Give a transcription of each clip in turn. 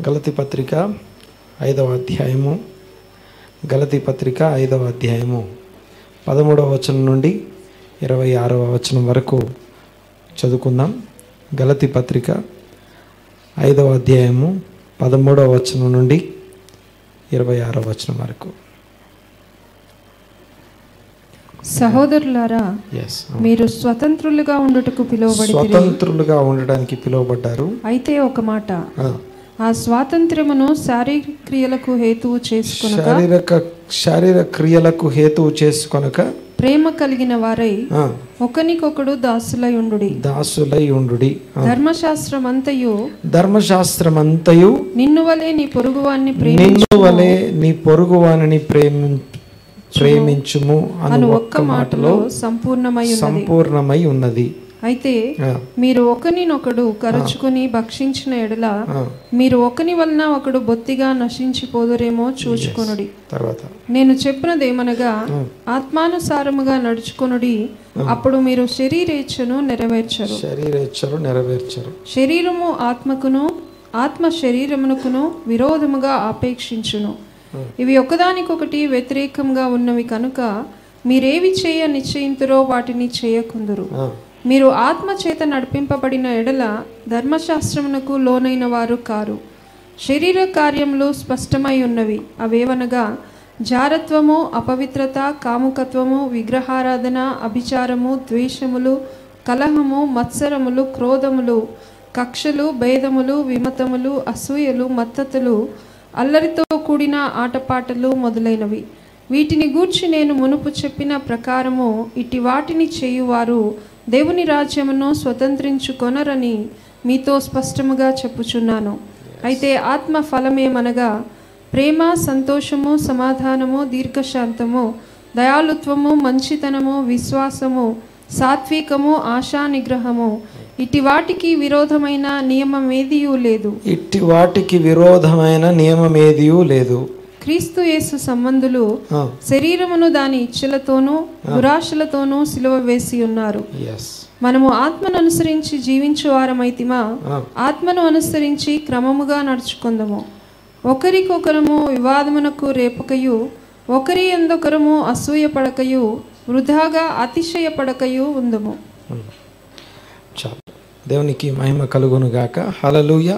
గలతీ పత్రిక 5వ అధ్యాయము, గలతీ పత్రిక 5వ అధ్యాయము 13వ వచనం నుండి 26వ వచనం వరకు చదువుకుందాం. గలతీ పత్రిక 5వ అధ్యాయము 13వ వచనం నుండి 26వ వచనం వరకు. సహోదరులారా, మీరు స్వతంత్రులుగా ఉండుటకు పిలువబడితిరి. స్వతంత్రులుగా ఉండడానికి పిలువబడ్డారు. అయితే ఒక మాట, ఆ స్వాతంత్ర్యమును శారీరక క్రియలకు హేతువు చేసుకొనక ప్రేమ కలిగిన వారై ఒకనికొకడు దాసులై ఉండుడి. ధర్మశాస్త్రమంతయు నిన్ను వలె నీ పొరుగువానిని ప్రేమించుము అను ఒక్క మాటలో సంపూర్ణమై ఉన్నది. అయితే మీరు ఒకనినొకడు కరుచుకుని భక్షించిన ఎడల మీరు ఒకని వలన ఒకడు బొత్తిగా నశించిపోదురేమో చూచుకొనుడి. నేను చెప్పినదేమనగా, ఆత్మానుసారముగా నడుచుకొనుడి, అప్పుడు మీరు శరీరేచ్ఛను నెరవేర్చరు. శరీరము ఆత్మకును, ఆత్మ శరీరమునకును విరోధముగా ఆపేక్షించును. ఇవి ఒకదానికొకటి వ్యతిరేకంగా ఉన్నవి కనుక మీరేవి చేయ నిశ్చయింతురో వాటిని చేయకుందురు. మీరు ఆత్మ చేత నడిపింపబడిన ఎడల ధర్మశాస్త్రమునకు లోనైన వారు కారు. శరీర కార్యములు స్పష్టమై ఉన్నవి. అవేవనగా జారత్వము, అపవిత్రత, కాముకత్వము, విగ్రహారాధన, అభిచారము, ద్వేషములు, కలహము, మత్సరములు, క్రోధములు, కక్షలు, భేదములు, విమతములు, అసూయలు, మత్తతులు, అల్లరితో కూడిన ఆటపాటలు మొదలైనవి. వీటిని గూర్చి నేను మునుపు చెప్పిన ప్రకారము ఇట్టి వాటిని చేయువారు దేవుని రాజ్యమును స్వతంత్రించుకొనరని మీతో స్పష్టముగా చెప్పుచున్నాను. అయితే ఆత్మ ఫలమేమనగా ప్రేమ, సంతోషము, సమాధానము, దీర్ఘశాంతము, దయాళుత్వము, మంచితనము, విశ్వాసము, సాత్వికము, ఆశా నిగ్రహము. ఇట్టి వాటికి విరోధమైన నియమమేదియూ లేదు. క్రీస్తు యేసు సంబంధులు శరీరమును దాని ఇచ్చలతోనూ దురాశలతోనూ సిలువ వేసి ఉన్నారు. మనము ఆత్మను అనుసరించి జీవించు వారమైతిమా, ఆత్మను అనుసరించి క్రమముగా నడుచుకుందము. ఒకరికొకరము వివాదమునకు రేపకయు, ఒకరి ఎందొకరము అసూయ పడకయు, వృధాగా అతిశయపడకయు ఉందము. దేవునికి మహిమ కలుగును గాక. హల్లెలూయా.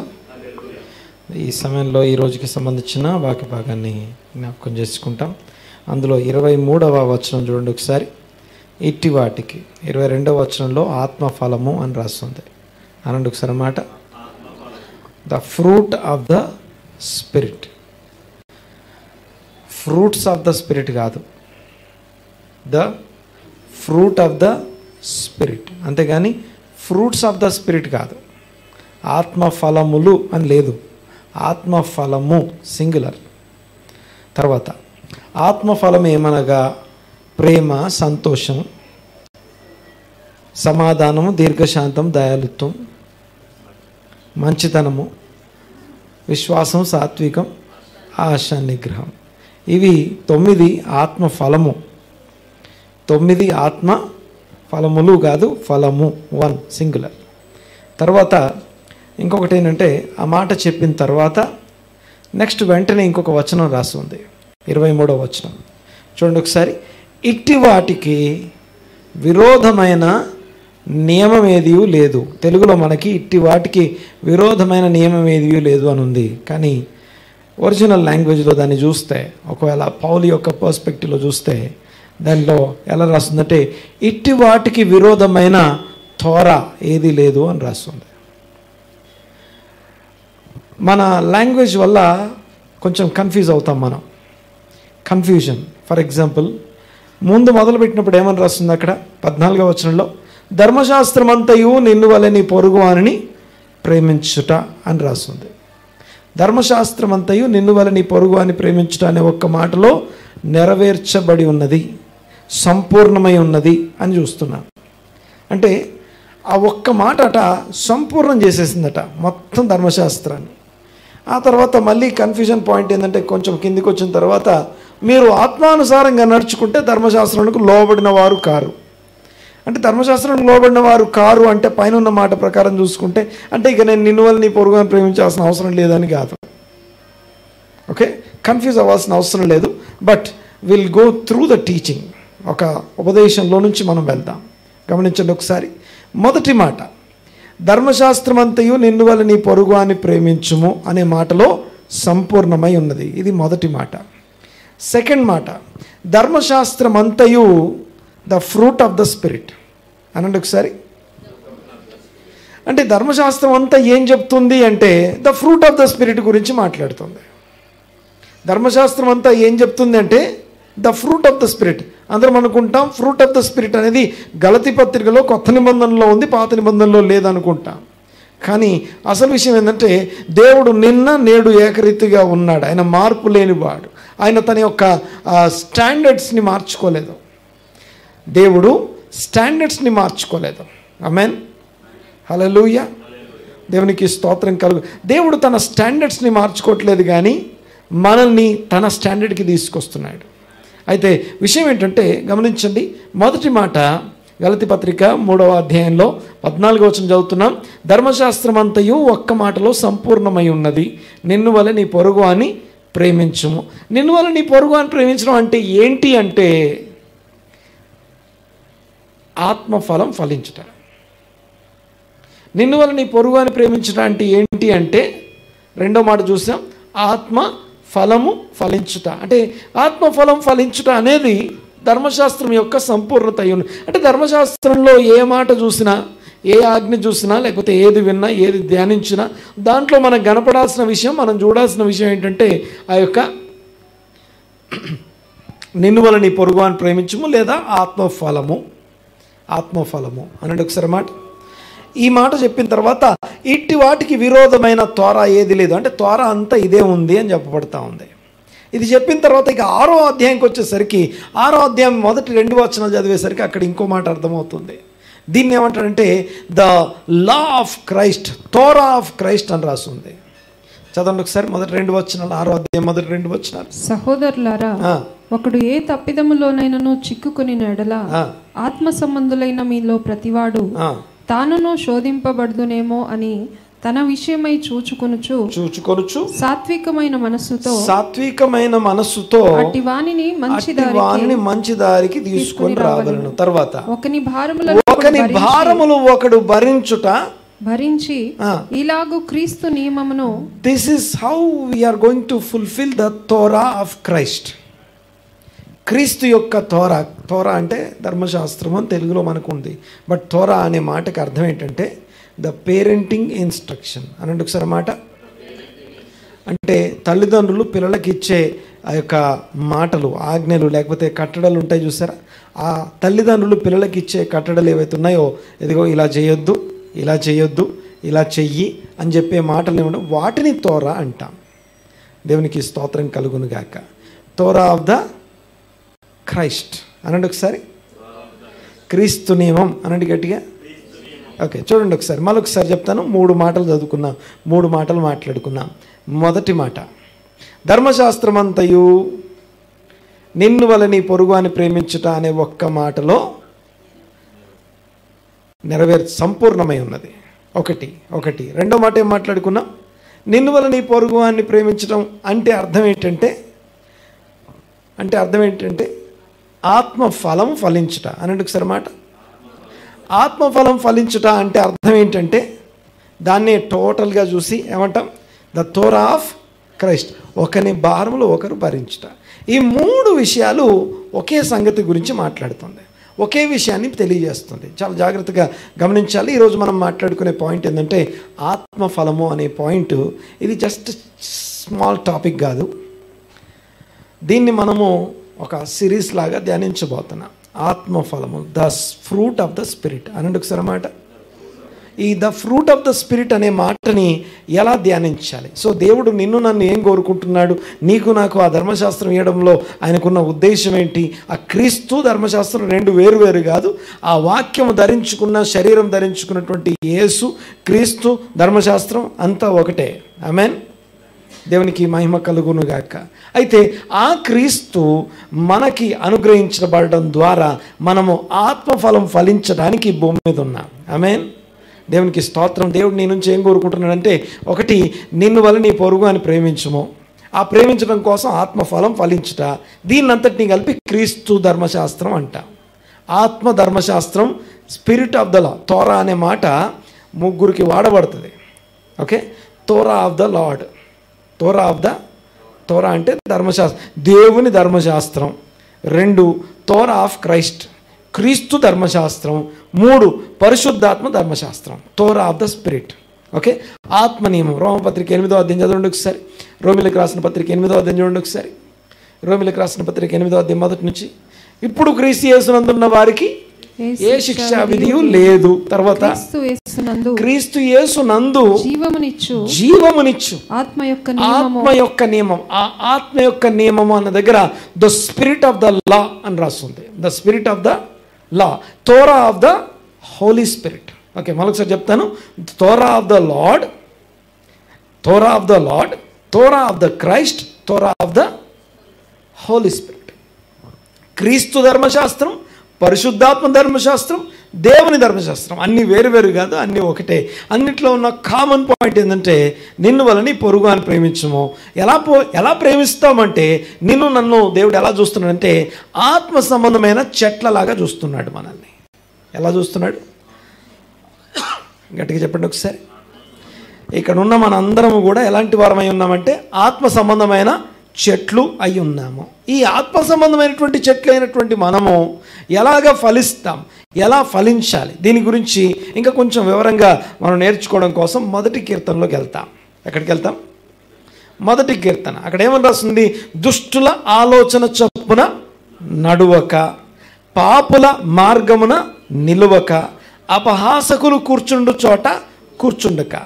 ఈ సమయంలో ఈ రోజుకి సంబంధించిన వాక్య భాగాన్ని జ్ఞాపకం చేసుకుంటాం. అందులో 23వ వచనం చూడండి ఒకసారి. ఇట్టి వాటికి 22వ వచనంలో ఆత్మఫలము అని రాస్తుంది. అనండి ఒకసారి మాట. The fruit of the spirit. Fruits of the spirit కాదు, the fruit of the spirit. అంతేగాని ఫ్రూట్స్ ఆఫ్ ద స్పిరిట్ కాదు. ఆత్మఫలములు అని లేదు, ఆత్మఫలము సింగులర్. తర్వాత ఆత్మఫలం ఏమనగా ప్రేమ, సంతోషం, సమాధానము, దీర్ఘశాంతం, దయాళుత్వం, మంచితనము, విశ్వాసం, సాత్వికం, ఆశ నిగ్రహం. ఇవి 9 ఆత్మఫలము. 9 ఆత్మ ఫలములు కాదు, ఫలము 1 సింగులర్. తర్వాత ఇంకొకటి ఏంటంటే, ఆ మాట చెప్పిన తర్వాత నెక్స్ట్ వెంటనే ఇంకొక వచనం రాసి ఉంది, 23వ వచనం చూడండి ఒకసారి. ఇట్టి వాటికి విరోధమైన నియమం ఏదీ లేదు. తెలుగులో మనకి ఇట్టి వాటికి విరోధమైన నియమం ఏదీ లేదు అని ఉంది. కానీ ఒరిజినల్ లాంగ్వేజ్లో దాన్ని చూస్తే, ఒకవేళ పౌలు యొక్క పర్స్పెక్టివ్లో చూస్తే దానిలో ఎలా రాస్తుందంటే, ఇట్టి వాటికి విరోధమైన తోర ఏది లేదు అని రాస్తుంది. మన లాంగ్వేజ్ వల్ల కొంచెం కన్ఫ్యూజ్ అవుతాం మనం. కన్ఫ్యూజన్. ఫర్ ఎగ్జాంపుల్, ముందు మొదలుపెట్టినప్పుడు ఏమని రాస్తుంది అక్కడ 14వ వచనంలో, ధర్మశాస్త్రమంతయు నిన్ను వలె నీ పొరుగువానిని ప్రేమించుట అని రాస్తుంది. ధర్మశాస్త్రమంతయు నిన్ను వలె నీ పొరుగువాని ప్రేమించుట అనే ఒక్క మాటలో నెరవేర్చబడి ఉన్నది, సంపూర్ణమై ఉన్నది అని చూస్తున్నాను. అంటే ఆ ఒక్క మాట అట సంపూర్ణం చేసేసిందట మొత్తం ధర్మశాస్త్రాన్ని. ఆ తర్వాత మళ్ళీ కన్ఫ్యూజన్ పాయింట్ ఏంటంటే, కొంచెం కిందికి వచ్చిన తర్వాత, మీరు ఆత్మానుసారంగా నడుచుకుంటే ధర్మశాస్త్రానికి లోబడిన వారు కారు. అంటే ధర్మశాస్త్రానికి లోబడిన వారు కారు అంటే పైన ఉన్న మాట ప్రకారం చూసుకుంటే, అంటే ఇక నేను నిన్ను వల్ల నీ పొరుగుని ప్రేమించాల్సిన అవసరం లేదని కాదు. ఓకే, కన్ఫ్యూజ్ అవ్వాల్సిన అవసరం లేదు. But will go through the teaching. ఒక ఉపదేశంలో నుంచి మనం వెళ్దాం. గమనించండి ఒకసారి. మొదటి మాట, ధర్మశాస్త్రమంతయు నిన్ను వలె నీ పొరుగు అని ప్రేమించుము అనే మాటలో సంపూర్ణమై ఉన్నది. ఇది మొదటి మాట. సెకండ్ మాట, ధర్మశాస్త్రమంతయు the fruit of the spirit అనండి ఒకసారి. అంటే ధర్మశాస్త్రం అంతా ఏం చెప్తుంది అంటే the fruit of the spirit గురించి మాట్లాడుతుంది. ధర్మశాస్త్రం అంతా ఏం చెప్తుంది అంటే the fruit of the spirit. అందరం అనుకుంటాం ఫ్రూట్ ఆఫ్ ద స్పిరిట్ అనేది గలతీ పత్రికలో కొత్త నిబంధనలో ఉంది, పాత నిబంధనలో లేదనుకుంటాం. కానీ అసలు విషయం ఏంటంటే దేవుడు నిన్న నేడు ఏకరీతిగా ఉన్నాడు. ఆయన మార్పు లేనివాడు. ఆయన తన యొక్క స్టాండర్డ్స్ని మార్చుకోలేదు. దేవుడు స్టాండర్డ్స్ని మార్చుకోలేదు. ఆమేన్, హల్లెలూయా, దేవునికి స్తోత్రం కలుగు. దేవుడు తన స్టాండర్డ్స్ని మార్చుకోవట్లేదు, కానీ మనల్ని తన స్టాండర్డ్కి తీసుకొస్తున్నాడు. అయితే విషయం ఏంటంటే గమనించండి. మొదటి మాట గలతీ పత్రిక 3వ అధ్యాయంలో 14వ వచనం చదువుతున్నాం. ధర్మశాస్త్రం అంతయు ఒక్క మాటలో సంపూర్ణమై ఉన్నది, నిన్ను వలె నీ పొరుగు అని ప్రేమించుము. నిన్ను వలె నీ పొరుగు అని ప్రేమించడం అంటే ఏంటి అంటే ఆత్మఫలం ఫలించుట. నిన్ను వలె నీ పొరుగు అని ప్రేమించడం అంటే ఏంటి అంటే రెండో మాట చూసాం, ఆత్మ ఫలము ఫలించుట. అంటే ఆత్మఫలం ఫలించుట అనేది ధర్మశాస్త్రం యొక్క సంపూర్ణత అయి ఉంది. అంటే ధర్మశాస్త్రంలో ఏ మాట చూసినా, ఏ ఆజ్ఞ చూసినా, లేకపోతే ఏది విన్నా, ఏది ధ్యానించినా దాంట్లో మనకు కనపడాల్సిన విషయం, మనం చూడాల్సిన విషయం ఏంటంటే ఆ యొక్క నిన్ను వలె నీ పొరుగు అని ప్రేమించము లేదా ఆత్మఫలము. ఆత్మఫలము అనండి ఒకసారి మాట. ఈ మాట చెప్పిన తర్వాత ఇట్టి వాటికి విరోధమైన తోరా ఏది లేదు. అంటే తోరా అంతా ఇదే ఉంది అని చెప్పబడతా ఉంది. ఇది చెప్పిన తర్వాత ఇక 6వ అధ్యాయంకి వచ్చేసరికి 6వ అధ్యాయం మొదటి 2 వచనాలు చదివేసరికి అక్కడ ఇంకో మాట అర్థమవుతుంది. దీన్ని ఏమంటారంటే the law of Christ, Torah of Christ అని రాస్తుంది. చదవండి ఒకసారి మొదటి 2 వచనాలు, 6వ అధ్యాయం మొదటి 2 వచనాలు. సహోదరులారా, ఒకడు ఏ తప్పిదములోనైనను చిక్కుకుని ఎడల ఆత్మ సంబంధులైన మీలో ప్రతివాడు తానును శోధింపబడుదునేమో అని తన విషయమై చూచుకొనుచు సాత్వికమైన మనస్సుతో అట్టి వానిని మంచి దారికి తీసుకొని రావలను. తర్వాత ఒకని భారములు ఒకడు భరించి ఇలాగు క్రీస్తు నియమమును. This is how we are going to fulfil the Torah of Christ. క్రీస్తు యొక్క తోరా అంటే ధర్మశాస్త్రం అని తెలుగులో మనకు ఉంది. బట్ తోరా అనే మాటకి అర్థం ఏంటంటే ద పేరెంటింగ్ ఇన్స్ట్రక్షన్ అనండి ఒకసారి మాట. అంటే తల్లిదండ్రులు పిల్లలకి ఇచ్చే ఆ యొక్క మాటలు, ఆజ్ఞలు, లేకపోతే కట్టడలు ఉంటాయి చూసారా. ఆ తల్లిదండ్రులు పిల్లలకి ఇచ్చే కట్టడలు ఏవైతే ఉన్నాయో, ఇదిగో ఇలా చేయొద్దు, ఇలా చేయొద్దు, ఇలా చెయ్యి అని చెప్పే మాటలు ఏమంటే వాటిని తోరా అంటాం. దేవునికి స్తోత్రం కలుగును గాక. తోరా ఆఫ్ ద క్రైస్ట్ అనండి ఒకసారి. క్రీస్తు నియమం అనండి గట్టిగా. ఓకే, చూడండి ఒకసారి, మళ్ళొకసారి చెప్తాను. 3 మాటలు చదువుకున్నాం, 3 మాటలు మాట్లాడుకున్నాం. మొదటి మాట, ధర్మశాస్త్రం అంతయు నిన్ను వలె నీ పొరుగు అని ప్రేమించుట అనే ఒక్క మాటలో సంపూర్ణమై ఉన్నది. ఒకటి. రెండో మాట ఏం మాట్లాడుకున్నాం? నిన్ను వలె నీ పొరుగు అని ప్రేమించడం అంటే అర్థం ఏంటంటే ఆత్మఫలం ఫలించుట అనండి ఒకసారి మాట. ఆత్మఫలం ఫలించుట అంటే అర్థం ఏంటంటే దాన్ని టోటల్గా చూసి ఏమంటాం? The Torah of Christ. ఒకని భారములు ఒకరు భరించుట. ఈ 3 విషయాలు ఒకే సంగతి గురించి మాట్లాడుతుంది, ఒకే విషయాన్ని తెలియజేస్తుంది. చాలా జాగ్రత్తగా గమనించాలి. ఈరోజు మనం మాట్లాడుకునే పాయింట్ ఏంటంటే ఆత్మఫలము అనే పాయింట్. ఇది జస్ట్ స్మాల్ టాపిక్ కాదు. దీన్ని మనము ఒక సిరీస్ లాగా ధ్యానించబోతున్నాం. ఆత్మఫలము, the fruit of the spirit అనండి ఒకసారి మాట. ఈ the fruit of the spirit అనే మాటని ఎలా ధ్యానించాలి? సో దేవుడు నిన్ను నన్ను ఏం కోరుకుంటున్నాడు? నీకు నాకు ఆ ధర్మశాస్త్రం ఇవ్వడంలో ఆయనకున్న ఉద్దేశం ఏంటి? ఆ క్రీస్తు ధర్మశాస్త్రం 2 వేరు కాదు. ఆ వాక్యము ధరించుకున్న, శరీరం ధరించుకున్నటువంటి యేసు, క్రీస్తు, ధర్మశాస్త్రం అంతా ఒకటే. ఆమేన్. దేవునికి మహిమ కలుగును గాక. అయితే ఆ క్రీస్తు మనకి అనుగ్రహించబడడం ద్వారా మనము ఆత్మఫలం ఫలించడానికి భూమి మీద ఉన్నాం. ఆమేన్. దేవునికి స్తోత్రం. దేవుడు నీ నుంచి ఏం కోరుకుంటున్నాడంటే, 1 నిన్ను వలె నీ పొరుగు అని ప్రేమించుము. ఆ ప్రేమించడం కోసం ఆత్మఫలం ఫలించుట, దీన్నంతటినీ కలిపి క్రీస్తు ధర్మశాస్త్రం అంట. ఆత్మ ధర్మశాస్త్రం, స్పిరిట్ ఆఫ్ ద లా, తోరా అనే మాట ముగ్గురికి వాడబడుతుంది. ఓకే, తోరా ఆఫ్ ద లార్డ్, తోరా అంటే ధర్మశాస్త్రం, దేవుని ధర్మశాస్త్రం. 2 తోరా ఆఫ్ క్రైస్ట్, క్రీస్తు ధర్మశాస్త్రం. 3 పరిశుద్ధాత్మ ధర్మశాస్త్రం, తోరా ఆఫ్ ద స్పిరిట్. ఓకే, ఆత్మ నియమం. రోమపత్రిక 8వ అధ్యాయం చదవండి ఒకసారి. రోమిలకు రాసిన పత్రిక 8వ అధ్యాయం చూడండి ఒకసారి. రోమిలకు రాసిన పత్రిక 8వ అధ్యాయం మొదటి నుంచి. ఇప్పుడు క్రీస్తు యేసునందున్న వారికి ఏ శిక్షా విధియు లేదు. తర్వాత క్రీస్తు యేసునందు జీవమునిచ్చు ఆత్మ యొక్క నియమం. ఆ ఆత్మ యొక్క నియమం అన్న దగ్గర the spirit of the law అని రాస్తుంది. The spirit of the law, Torah of the Holy Spirit. Okay, మరొకసారి చెప్తాను. Torah of the Lord, Torah of the Lord, Torah of the Christ, Torah of the Holy Spirit. క్రీస్తు ధర్మశాస్త్రం, పరిశుద్ధాత్మ ధర్మశాస్త్రం, దేవుని ధర్మశాస్త్రం. అన్నీ వేరు కాదు, అన్నీ ఒకటే. అన్నిట్లో ఉన్న కామన్ పాయింట్ ఏంటంటే నిన్ను వలని పొరుగు అని ప్రేమించము. ఎలా ప్రేమిస్తామంటే నన్ను దేవుడు ఎలా చూస్తున్నాడంటే ఆత్మ సంబంధమైన చెట్లలాగా చూస్తున్నాడు మనల్ని. ఎలా చూస్తున్నాడు? గట్టిగా చెప్పండి ఒకసారి. ఇక్కడ ఉన్న మనందరము కూడా ఎలాంటి వారమై ఉన్నామంటే ఆత్మ సంబంధమైన చెట్లు అయి ఉన్నాము. ఈ ఆత్మ సంబంధమైనటువంటి చెట్లు అయినటువంటి మనము ఎలాగ ఫలిస్తాం, ఎలా ఫలించాలి, దీని గురించి ఇంకా కొంచెం వివరంగా మనం నేర్చుకోవడం కోసం మొదటి కీర్తనలోకి వెళ్తాం. ఎక్కడికి వెళ్తాం? మొదటి కీర్తన. అక్కడ ఏమని రాస్తుంది? దుష్టుల ఆలోచన చొప్పున నడువక, పాపుల మార్గమున నిలువక, అపహాసకులు కూర్చుండు చోట కూర్చుండక.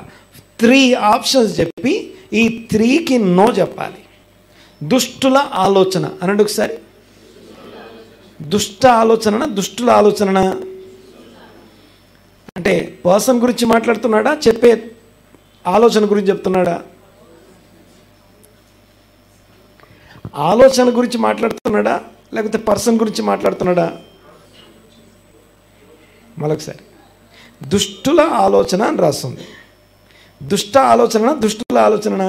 3 ఆప్షన్స్ చెప్పి ఈ 3కి నో చెప్పాలి. దుష్టుల ఆలోచన అనండి ఒకసారి. దుష్ట ఆలోచన, దుష్టుల ఆలోచన అంటే పర్సన్ గురించి మాట్లాడుతున్నాడా, చెప్పే ఆలోచన గురించి చెప్తున్నాడా? ఆలోచన గురించి మాట్లాడుతున్నాడా లేకపోతే పర్సన్ గురించి మాట్లాడుతున్నాడా? మరొకసారి, దుష్టుల ఆలోచన అని రాస్తుంది. దుష్ట ఆలోచన, దుష్టుల ఆలోచన.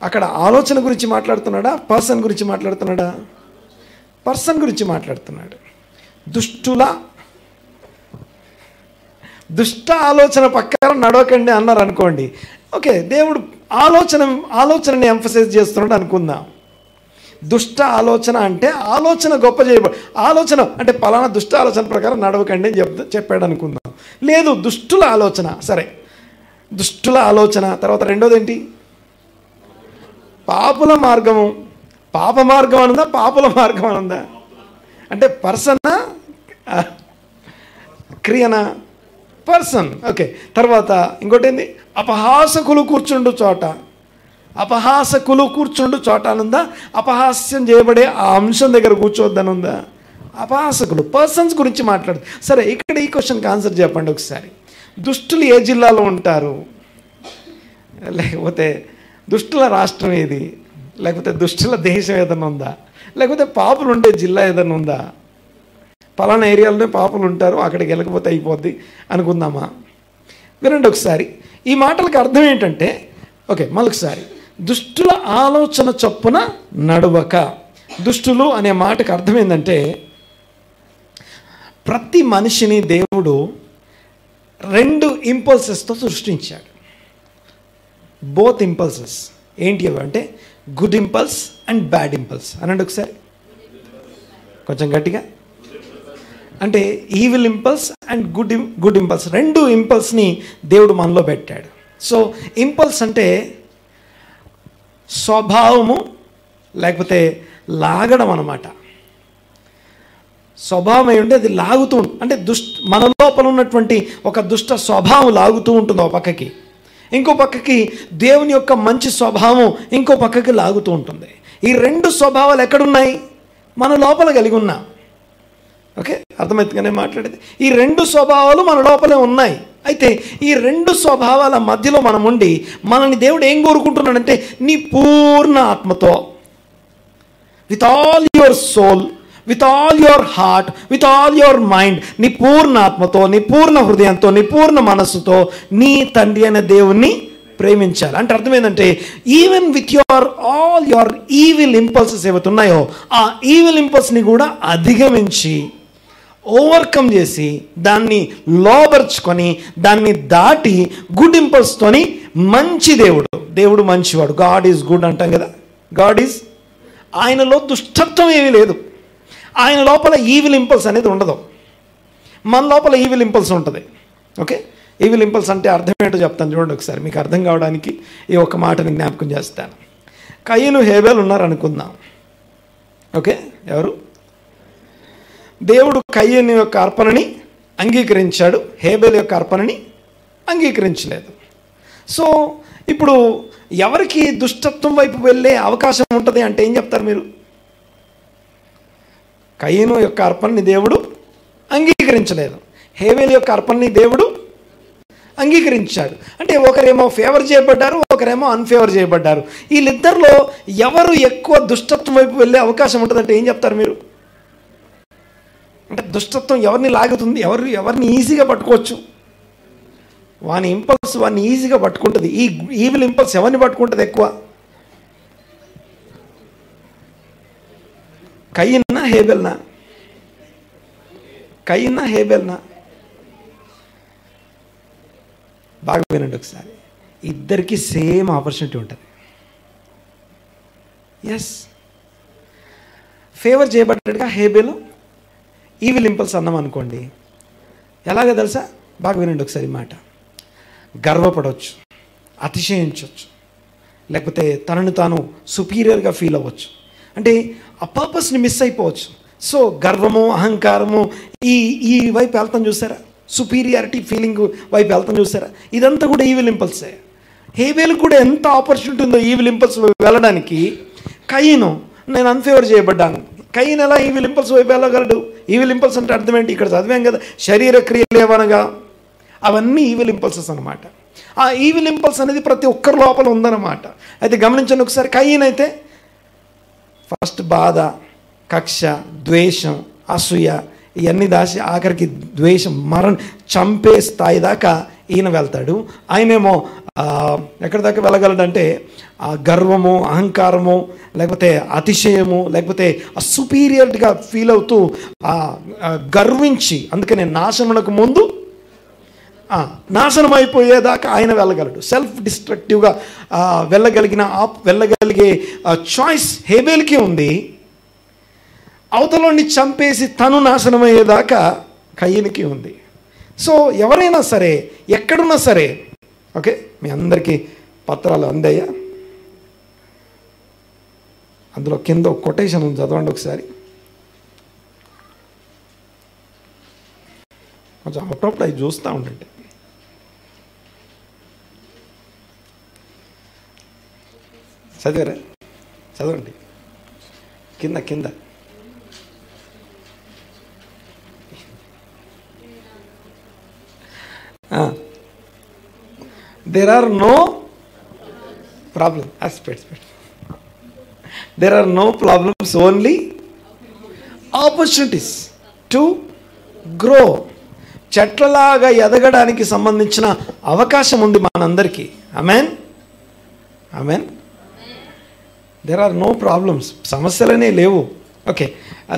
అక్కడ ఆలోచన గురించి మాట్లాడుతున్నాడా, పర్సన్ గురించి మాట్లాడుతున్నాడా? పర్సన్ గురించి మాట్లాడుతున్నాడు. దుష్ట ఆలోచన ప్రకారం నడవకండి అన్నారు అనుకోండి. ఓకే, దేవుడు ఆలోచనని ఎంఫసైజ్ చేస్తున్నాడు అనుకుందాం. దుష్ట ఆలోచన అంటే ఆలోచన గొప్ప చేయబడి, ఆలోచన అంటే పలానా దుష్ట ఆలోచన ప్రకారం నడవకండి అని చెప్పాడు అనుకుందాం. లేదు, దుష్టుల ఆలోచన. సరే, దుష్టుల ఆలోచన. తర్వాత రెండోది ఏంటి? పాపుల మార్గము. పాప మార్గం అనుందా, పాపుల మార్గం అనుందా? అంటే పర్సనా, క్రియనా? పర్సన్. ఓకే, తర్వాత ఇంకోటి ఏంది? అపహాసకులు కూర్చుండు చోట. అపహాసకులు కూర్చుండు చోట అనుందా? అపహాస్యం చేయబడే ఆ అంశం దగ్గర కూర్చోవద్దనుందా? అపహాసకులు, పర్సన్స్ గురించి మాట్లాడు. సరే, ఇక్కడ ఈ క్వశ్చన్కి ఆన్సర్ చెప్పండి ఒకసారి. దుష్టులు ఏ జిల్లాలో ఉంటారు? లేకపోతే దుష్టుల రాష్ట్రం ఏది? లేకపోతే దుష్టుల దేశం ఏదైనా ఉందా? లేకపోతే పాపులు ఉండే జిల్లా ఏదైనా ఉందా? పలానా ఏరియాలోనే పాపులు ఉంటారు, అక్కడికి వెళ్ళకపోతే అయిపోద్ది అనుకుందామా? వినండి ఒకసారి. ఈ మాటలకు అర్థం ఏంటంటే, ఓకే మళ్ళొకసారి, దుష్టుల ఆలోచన చొప్పున నడవక. దుష్టులు అనే మాటకు అర్థం ఏంటంటే ప్రతి మనిషిని దేవుడు 2 ఇంపల్సెస్తో సృష్టించాడు. బోత్ ఇంపల్సెస్ ఏంటి అవి అంటే good impulse and bad impulse. అనండి ఒకసారి కొంచెం గట్టిగా. అంటే evil impulse and good impulse, 2 ఇంపల్స్ని దేవుడు మనలో పెట్టాడు. సో ఇంపల్స్ అంటే స్వభావము లేకపోతే లాగడం అన్నమాట. స్వభావం ఏంటంటే అది లాగుతూ అంటే మన లోపల ఉన్నటువంటి ఒక దుష్ట స్వభావం లాగుతూ ఉంటుంది ఒక పక్కకి, ఇంకో పక్కకి దేవుని యొక్క మంచి స్వభావం ఇంకో పక్కకి లాగుతూ ఉంటుంది. ఈ 2 స్వభావాలు ఎక్కడున్నాయి? మన లోపల కలిగి ఉన్నాం. ఓకే, అర్థమవుతుందనే మాట్లాడేది. ఈ 2 స్వభావాలు మన లోపలే ఉన్నాయి. అయితే ఈ 2 స్వభావాల మధ్యలో మనం ఉండి మనల్ని దేవుడు ఏం కోరుకుంటున్నాడంటే నీ పూర్ణ ఆత్మతో, with all your soul, with all your heart, with all your mind, నీ పూర్ణ ఆత్మతో, నీ పూర్ణ హృదయంతో, నీ పూర్ణ మనస్సుతో నీ తండ్రి అయిన దేవుణ్ణి ప్రేమించాలి. అంటే అర్థం ఏంటంటే even with all your evil impulses ఏవైతే ఉన్నాయో ఆ ఈవిల్ ఇంపల్స్ని కూడా అధిగమించి ఓవర్కమ్ చేసి దాన్ని లోబర్చుకొని దాన్ని దాటి గుడ్ ఇంపల్స్తోని మంచి దేవుడు మంచివాడు, గాడ్ ఈజ్ గుడ్ అంటాం కదా. గాడ్ ఈజ్, ఆయనలో దుష్టత్వం ఏమీ లేదు, ఆయన లోపల ఈవిల్ ఇంపల్స్ అనేది ఉండదు. మన లోపల ఈవిల్ ఇంపల్స్ ఉంటుంది. ఓకే, ఈవిల్ ఇంపల్స్ అంటే అర్థం ఏంటో చెప్తాను చూడండి ఒకసారి, మీకు అర్థం కావడానికి ఈ ఒక మాటని జ్ఞాపకం చేస్తాను. కయీను హేబేలు ఉన్నారు అనుకుందాం. ఓకే, ఎవరు? దేవుడు కయీను యొక్క అర్పణని అంగీకరించాడు, హేబేలు యొక్క అర్పణని అంగీకరించలేదు. సో ఇప్పుడు ఎవరికి దుష్టత్వం వైపు వెళ్ళే అవకాశం ఉంటుంది అంటే ఏం చెప్తారు మీరు? కయీను యొక్క అర్పణని దేవుడు అంగీకరించలేదు, హేబేలు యొక్క అర్పణని దేవుడు అంగీకరించాడు. అంటే ఒకరేమో ఫేవర్ చేయబడ్డారు, ఒకరేమో అన్ఫేవర్ చేయబడ్డారు. వీళ్ళిద్దరిలో ఎవరు ఎక్కువ దుష్టత్వం వైపు వెళ్ళే అవకాశం ఉంటుందంటే ఏం చెప్తారు మీరు? అంటే దుష్టత్వం ఎవరిని లాగుతుంది, ఎవరిని ఈజీగా పట్టుకోవచ్చు? వాని ఇంపల్స్ వాడిని ఈజీగా పట్టుకుంటుంది. ఈ ఈవిల్ ఇంపల్స్ ఎవరిని పట్టుకుంటుంది ఎక్కువ? కయీనా హేబేల్నా? కయీనా హేబేల్నా? బాగా వినండి ఒకసారి, ఇద్దరికి సేమ్ ఆపర్చునిటీ ఉంటుంది. ఎస్, ఫేవర్ చేయబడ్డాడుగా హేబేలు, ఈవిల్ ఇంపల్స్ అన్నాం అనుకోండి. ఎలాగ తెలుసా? బాగా వినండి ఒకసారి మాట. గర్వపడవచ్చు, అతిశయించవచ్చు, లేకపోతే తనను తాను సుపీరియర్గా ఫీల్ అవ్వచ్చు. అంటే ఆ పర్పస్ని మిస్ అయిపోవచ్చు. సో గర్వము, అహంకారము, ఈ వైపు వెళ్తాం చూసారా, సుపీరియారిటీ ఫీలింగ్ వైపు వెళ్తాం చూసారా, ఇదంతా కూడా ఈవిల్ ఇంపల్సే. హేబేలు కూడా ఎంత ఆపర్చునిటీ ఉందో ఈవిల్ ఇంపల్స్ వెళ్ళడానికి. కయీను, నేను అన్ఫేవర్ చేయబడ్డాను. కయీను ఎలా ఈవిల్ ఇంపల్స్ వైపు వెళ్ళగలడు? ఈవిల్ ఇంపల్స్ అంటే అర్థం ఏంటి? ఇక్కడ చదివాం కదా, శరీర క్రియలు ఏమనగా అవన్నీ ఈవిల్ ఇంపల్సెస్ అనమాట. ఆ ఈవిల్ ఇంపల్స్ అనేది ప్రతి ఒక్కరి లోపల ఉందన్నమాట. అయితే గమనించండి ఒకసారి, కయీను అయితే ఫస్ట్ బాధ, కక్ష, ద్వేషం, అసూయ ఇవన్నీ దాచి ఆఖరికి ద్వేషం, చంపే స్థాయి దాకా ఈయన వెళ్తాడు. ఆయనేమో ఎక్కడి దాకా వెళ్ళగలడంటే ఆ గర్వము, అహంకారము, లేకపోతే అతిశయము, లేకపోతే ఆ సుపీరియర్గా ఫీల్ అవుతూ గర్వించి, అందుకనే నాశనమునకు ముందు నాశనం అయిపోయేదాకా ఆయన వెళ్ళగలడు. సెల్ఫ్ డిస్ట్రక్టివ్గా వెళ్ళగలిగే చాయిస్ హేబేల్కి ఉంది. అవతలని చంపేసి తను నాశనమయ్యేదాకా కయీనుకి ఉంది. సో ఎవరైనా సరే, ఎక్కడున్నా సరే, ఓకే, మీ అందరికీ పత్రాలు అందాయా? అందులో కింద ఒక కొటేషన్ ఉంది, చదవండి ఒకసారి. కొంచెం అప్పుడప్పుడు అవి చూస్తూ ఉండండి. చదివారా? చదవండి కింద. There are no problems. There are no problems, only opportunities to grow. చెట్లలాగా ఎదగడానికి సంబంధించిన అవకాశం ఉంది మనందరికీ. Amen, amen. There are no problems, సమస్యలనే లేవు. ఓకే,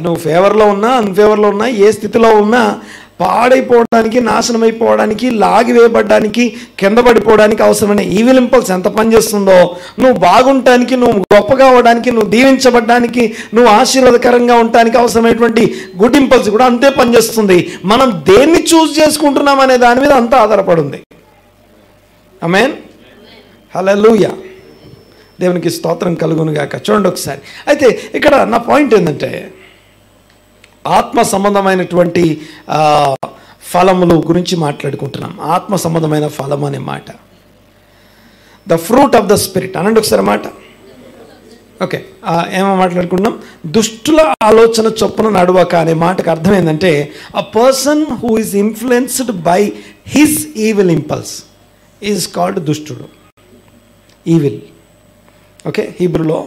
నువ్వు ఫేవర్లో ఉన్నా, అన్ఫేవర్లో ఉన్నా, ఏ స్థితిలో ఉన్నా పాడైపోవడానికి, నాశనం అయిపోవడానికి, లాగివేయబడ్డానికి, కింద పడిపోవడానికి అవసరమైన ఈవిల్ ఇంపల్స్ ఎంత పనిచేస్తుందో, నువ్వు బాగుంటానికి, నువ్వు గొప్పగా అవ్వడానికి, నువ్వు దీవించబడ్డానికి, నువ్వు ఆశీర్వాదకరంగా ఉండటానికి అవసరమైనటువంటి గుడ్ ఇంపల్స్ కూడా అంతే పనిచేస్తుంది. మనం దేన్ని చూస్ చేసుకుంటున్నాం అనే దాని మీద అంతా ఆధారపడి ఉంది. ఆమేన్, హల్లెలూయా, దేవునికి స్తోత్రం కలుగును గాక. చూడండి ఒకసారి. అయితే ఇక్కడ నా పాయింట్ ఏంటంటే, ఆత్మ సంబంధమైనటువంటి ఫలములు గురించి మాట్లాడుకుంటున్నాం. ఆత్మ సంబంధమైన ఫలం అనే మాట, the fruit of the spirit అనండి ఒకసారి మాట. ఓకే, ఏమో మాట్లాడుకుంటున్నాం? దుష్టుల ఆలోచన చొప్పున నడవక అనే మాటకు అర్థం ఏంటంటే, a person who is influenced by his evil impulse is called దుష్టుడు, ఈవిల్. ఓకే, హీబ్రూలో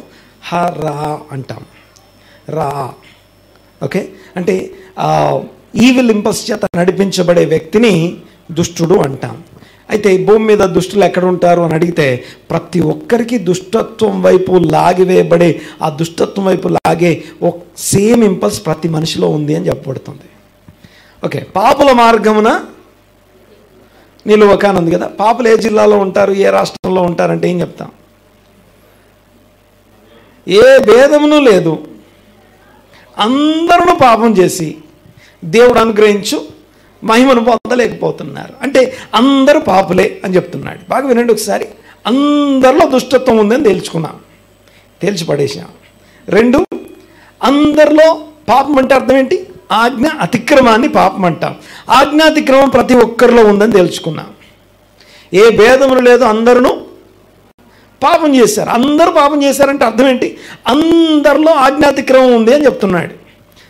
రా అంటాం, రా. ఓకే, అంటే ఈవిల్ ఇంపల్స్ చేత నడిపించబడే వ్యక్తిని దుష్టుడు అంటాం. అయితే ఈ భూమి మీద దుష్టులు ఎక్కడ ఉంటారు అని అడిగితే ప్రతి ఒక్కరికి దుష్టత్వం వైపు లాగివేయబడే ఆ దుష్టత్వం వైపు లాగే ఒక సేమ్ ఇంపల్స్ ప్రతి మనిషిలో ఉంది అని చెప్పబడుతుంది. ఓకే, పాపుల మార్గమున నిలువక అని ఉంది కదా. పాపులు ఏ జిల్లాలో ఉంటారు, ఏ రాష్ట్రంలో ఉంటారంటే ఏం చెప్తాం? ఏ భేదమును లేదు, అందరూ పాపం చేసి దేవుడు అనుగ్రహించు మహిమను పొందలేకపోతున్నారు. అంటే అందరూ పాపులే అని చెప్తున్నాడు. బాగా వినండి ఒకసారి. అందరిలో దుష్టత్వం ఉందని తేల్చి పడేసాం. 2, అందరిలో పాపం అంటే అర్థం ఏంటి? ఆజ్ఞ అతిక్రమాన్ని పాపం అంటాం. ఆజ్ఞాతిక్రమం ప్రతి ఒక్కరిలో ఉందని తెలుసుకున్నాం. ఏ భేదములు లేదు, అందరూ పాపం చేశారు. అందరూ పాపం చేశారంటే అర్థం ఏంటి? అందరిలో ఆజ్ఞాతిక్రమం ఉంది అని చెప్తున్నాడు.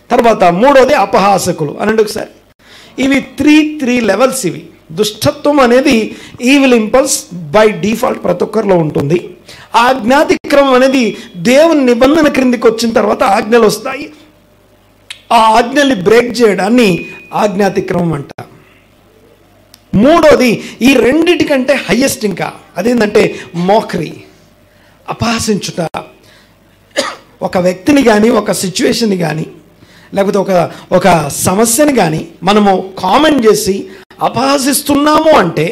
తర్వాత 3వది అపహాసకులు అనండి ఒకసారి. ఇవి 3 లెవెల్స్. ఇవి దుష్టత్వం అనేది ఈవిల్ ఇంపల్స్ బై డిఫాల్ట్ ప్రతి ఒక్కరిలో ఉంటుంది. ఆజ్ఞాతిక్రమం అనేది దేవుని నిబంధన క్రిందికి వచ్చిన తర్వాత ఆజ్ఞలు వస్తాయి. ఆ ఆజ్ఞల్ని బ్రేక్ చేయడాన్ని ఆజ్ఞాతిక్రమం అంటారు. 3వది ఈ రెండిటికంటే హయ్యెస్ట్, ఇంకా అదేంటంటే మోకరీ, అపహాసించుట. ఒక వ్యక్తిని కానీ, ఒక సిచ్యువేషన్ని కానీ, లేకపోతే ఒక సమస్యని కానీ మనము కామెంట్ చేసి అపహాసిస్తున్నాము అంటే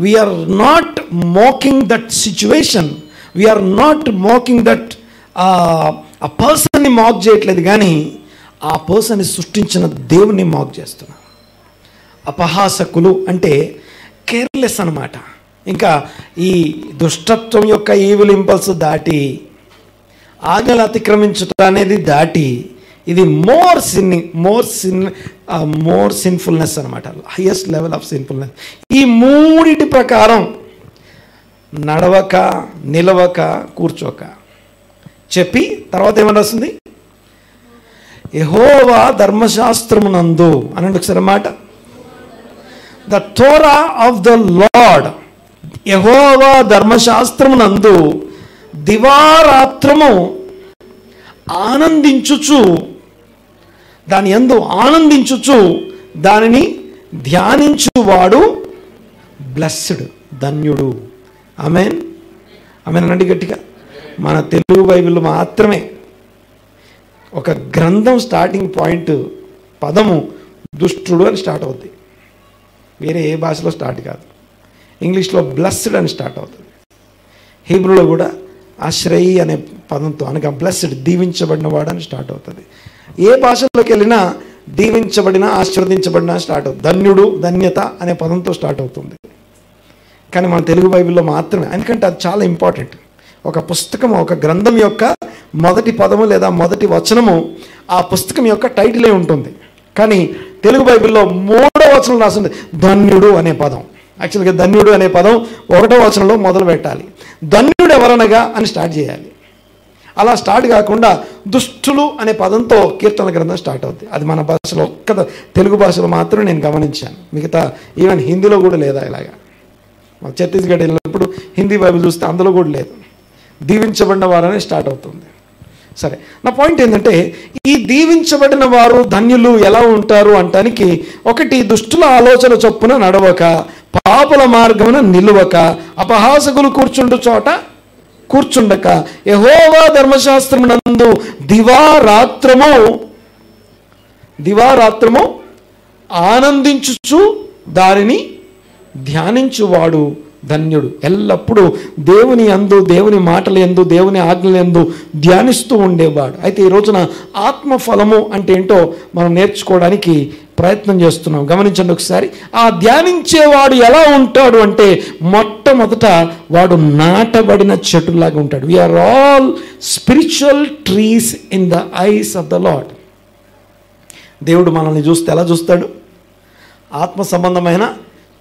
we are not mocking that situation, we are not mocking that ఆ పర్సన్ని మాక్ చేయట్లేదు, కానీ ఆ పర్సన్ని సృష్టించిన దేవుని మాక్ చేస్తున్నాం. అపహాసకులు అంటే కేర్లెస్ అన్నమాట. ఇంకా ఈ దుష్టత్వం యొక్క ఈవిల్ ఇంపల్స్ దాటి, ఆజ్ఞలు అతిక్రమించడం అనేది దాటి, ఇది మోర్ సిన్ఫుల్నెస్ అనమాట, హైయెస్ట్ లెవెల్ ఆఫ్ సిన్ఫుల్నెస్. ఈ 3 ప్రకారం నడవక, నిలవక, కూర్చోక చెప్పి తర్వాత ఏమని వస్తుంది? యెహోవా ధర్మశాస్త్రమునందు అనండి ఒకసారి మాట. The Torah of the lord, యెహోవా ధర్మశాస్త్రమునందు దివారాత్రము ఆనందించుచు, దాని యందు ఆనందించుచు దానిని ధ్యానించువాడు బ్లెస్డ్, ధన్యుడు. ఆమేన్, ఆమేన్ అనండి గట్టిగా. మన తెలుగు బైబిల్లో మాత్రమే ఒక గ్రంథం స్టార్టింగ్ పాయింట్ పదము దుష్టుడు అని స్టార్ట్ అవుతుంది. వేరే ఏ భాషలో స్టార్ట్ కాదు. ఇంగ్లీష్లో బ్లెస్డ్ అని స్టార్ట్ అవుతుంది. హీబ్రూలో కూడా ఆశ్రయి అనే పదంతో, అనగా బ్లెస్డ్, దీవించబడిన వాడు అని స్టార్ట్ అవుతుంది. ఏ భాషలోకి వెళ్ళినా దీవించబడిన, ఆశీర్వదించబడిన స్టార్ట్ అవుతుంది. ధన్యుడు, ధన్యత అనే పదంతో స్టార్ట్ అవుతుంది. కానీ మన తెలుగు బైబిల్లో మాత్రమే, ఎందుకంటే అది చాలా ఇంపార్టెంట్. ఒక పుస్తకం, ఒక గ్రంథం యొక్క మొదటి పదము లేదా మొదటి వచనము ఆ పుస్తకం యొక్క టైటిలే ఉంటుంది. కానీ తెలుగు బైబిల్లో 3వ వచనం రాసింది ధన్యుడు అనే పదం. యాక్చువల్గా ధన్యుడు అనే పదం 1వ వచనంలో మొదలు పెట్టాలి. ధన్యుడు ఎవరనగా అని స్టార్ట్ చేయాలి. అలా స్టార్ట్ కాకుండా దుష్టులు అనే పదంతో కీర్తన గ్రంథం స్టార్ట్ అవుతుంది. అది మన భాషలో తెలుగు భాషలో మాత్రం నేను గమనించాను. మిగతా ఈవెన్ హిందీలో కూడా లేదా ఇలాగా. ఛత్తీస్గఢ్ వెళ్ళినప్పుడు హిందీ బైబిల్ చూస్తే అందులో కూడా లేదు. దీవించబడిన వారనే స్టార్ట్ అవుతుంది. సరే, నా పాయింట్ ఏంటంటే ఈ దీవించబడిన వారు ధన్యులు ఎలా ఉంటారు అంటానికి, ఒకటి దుష్టుల ఆలోచన చొప్పున నడవక, పాపుల మార్గమున నిలువక, అపహాసకులు కూర్చుండు చోట కూర్చుండక, యెహోవా ధర్మశాస్త్రమునందు దివారాత్రము ఆనందించుచు దానిని ధ్యానించువాడు ధన్యుడు. ఎల్లప్పుడూ దేవుని యందు, దేవుని మాటల యందు, దేవుని ఆజ్ఞల యందు ధ్యానిస్తూ ఉండేవాడు. అయితే ఈ రోజున ఆత్మఫలము అంటే ఏంటో మనం నేర్చుకోవడానికి ప్రయత్నం చేస్తున్నాం. గమనించండి ఒకసారి. ఆ ధ్యానించేవాడు ఎలా ఉంటాడు అంటే, మొట్టమొదట వాడు నాటబడిన చెట్టులాగా ఉంటాడు. We are all spiritual trees in the eyes of the lord. దేవుడు మనల్ని చూస్తే ఎలా చూస్తాడు? ఆత్మ సంబంధమైన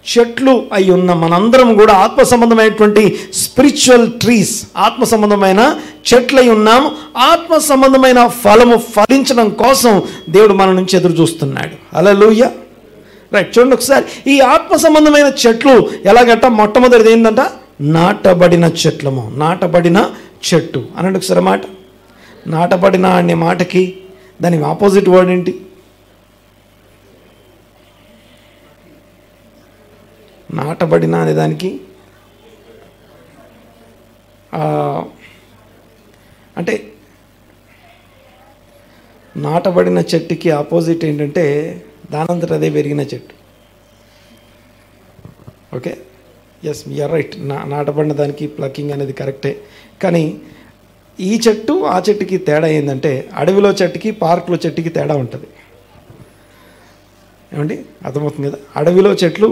చెట్లు అయి ఉన్న మనందరం కూడా ఆత్మ సంబంధమైనటువంటి స్పిరిచువల్ ట్రీస్, ఆత్మ సంబంధమైన చెట్లు అయి ఉన్నాము. ఆత్మ సంబంధమైన ఫలము ఫలించడం కోసం దేవుడు మన నుంచి ఎదురు చూస్తున్నాడు. హల్లెలూయా. రైట్, చూడండి ఒకసారి. ఈ ఆత్మ సంబంధమైన చెట్లు ఎలాగంట? మొట్టమొదటిది ఏంటంట? నాటబడిన చెట్లము. నాటబడిన చెట్టు అనండి ఒకసారి మాట. నాటబడిన అనే మాటకి దాని ఆపోజిట్ వర్డ్ ఏంటి? నాటబడిన అనే దానికి అంటే నాటబడిన చెట్టుకి ఆపోజిట్ ఏంటంటే దానంతట అదే పెరిగిన చెట్టు. Okay, yes you're right. నాటబడిన దానికి ప్లకింగ్ అనేది కరెక్టే. కానీ ఈ చెట్టు ఆ చెట్టుకి తేడా ఏంటంటే అడవిలో చెట్టుకి పార్కులో చెట్టుకి తేడా ఉంటుంది. ఏమండి, అర్థమవుతుంది కదా? అడవిలో చెట్లు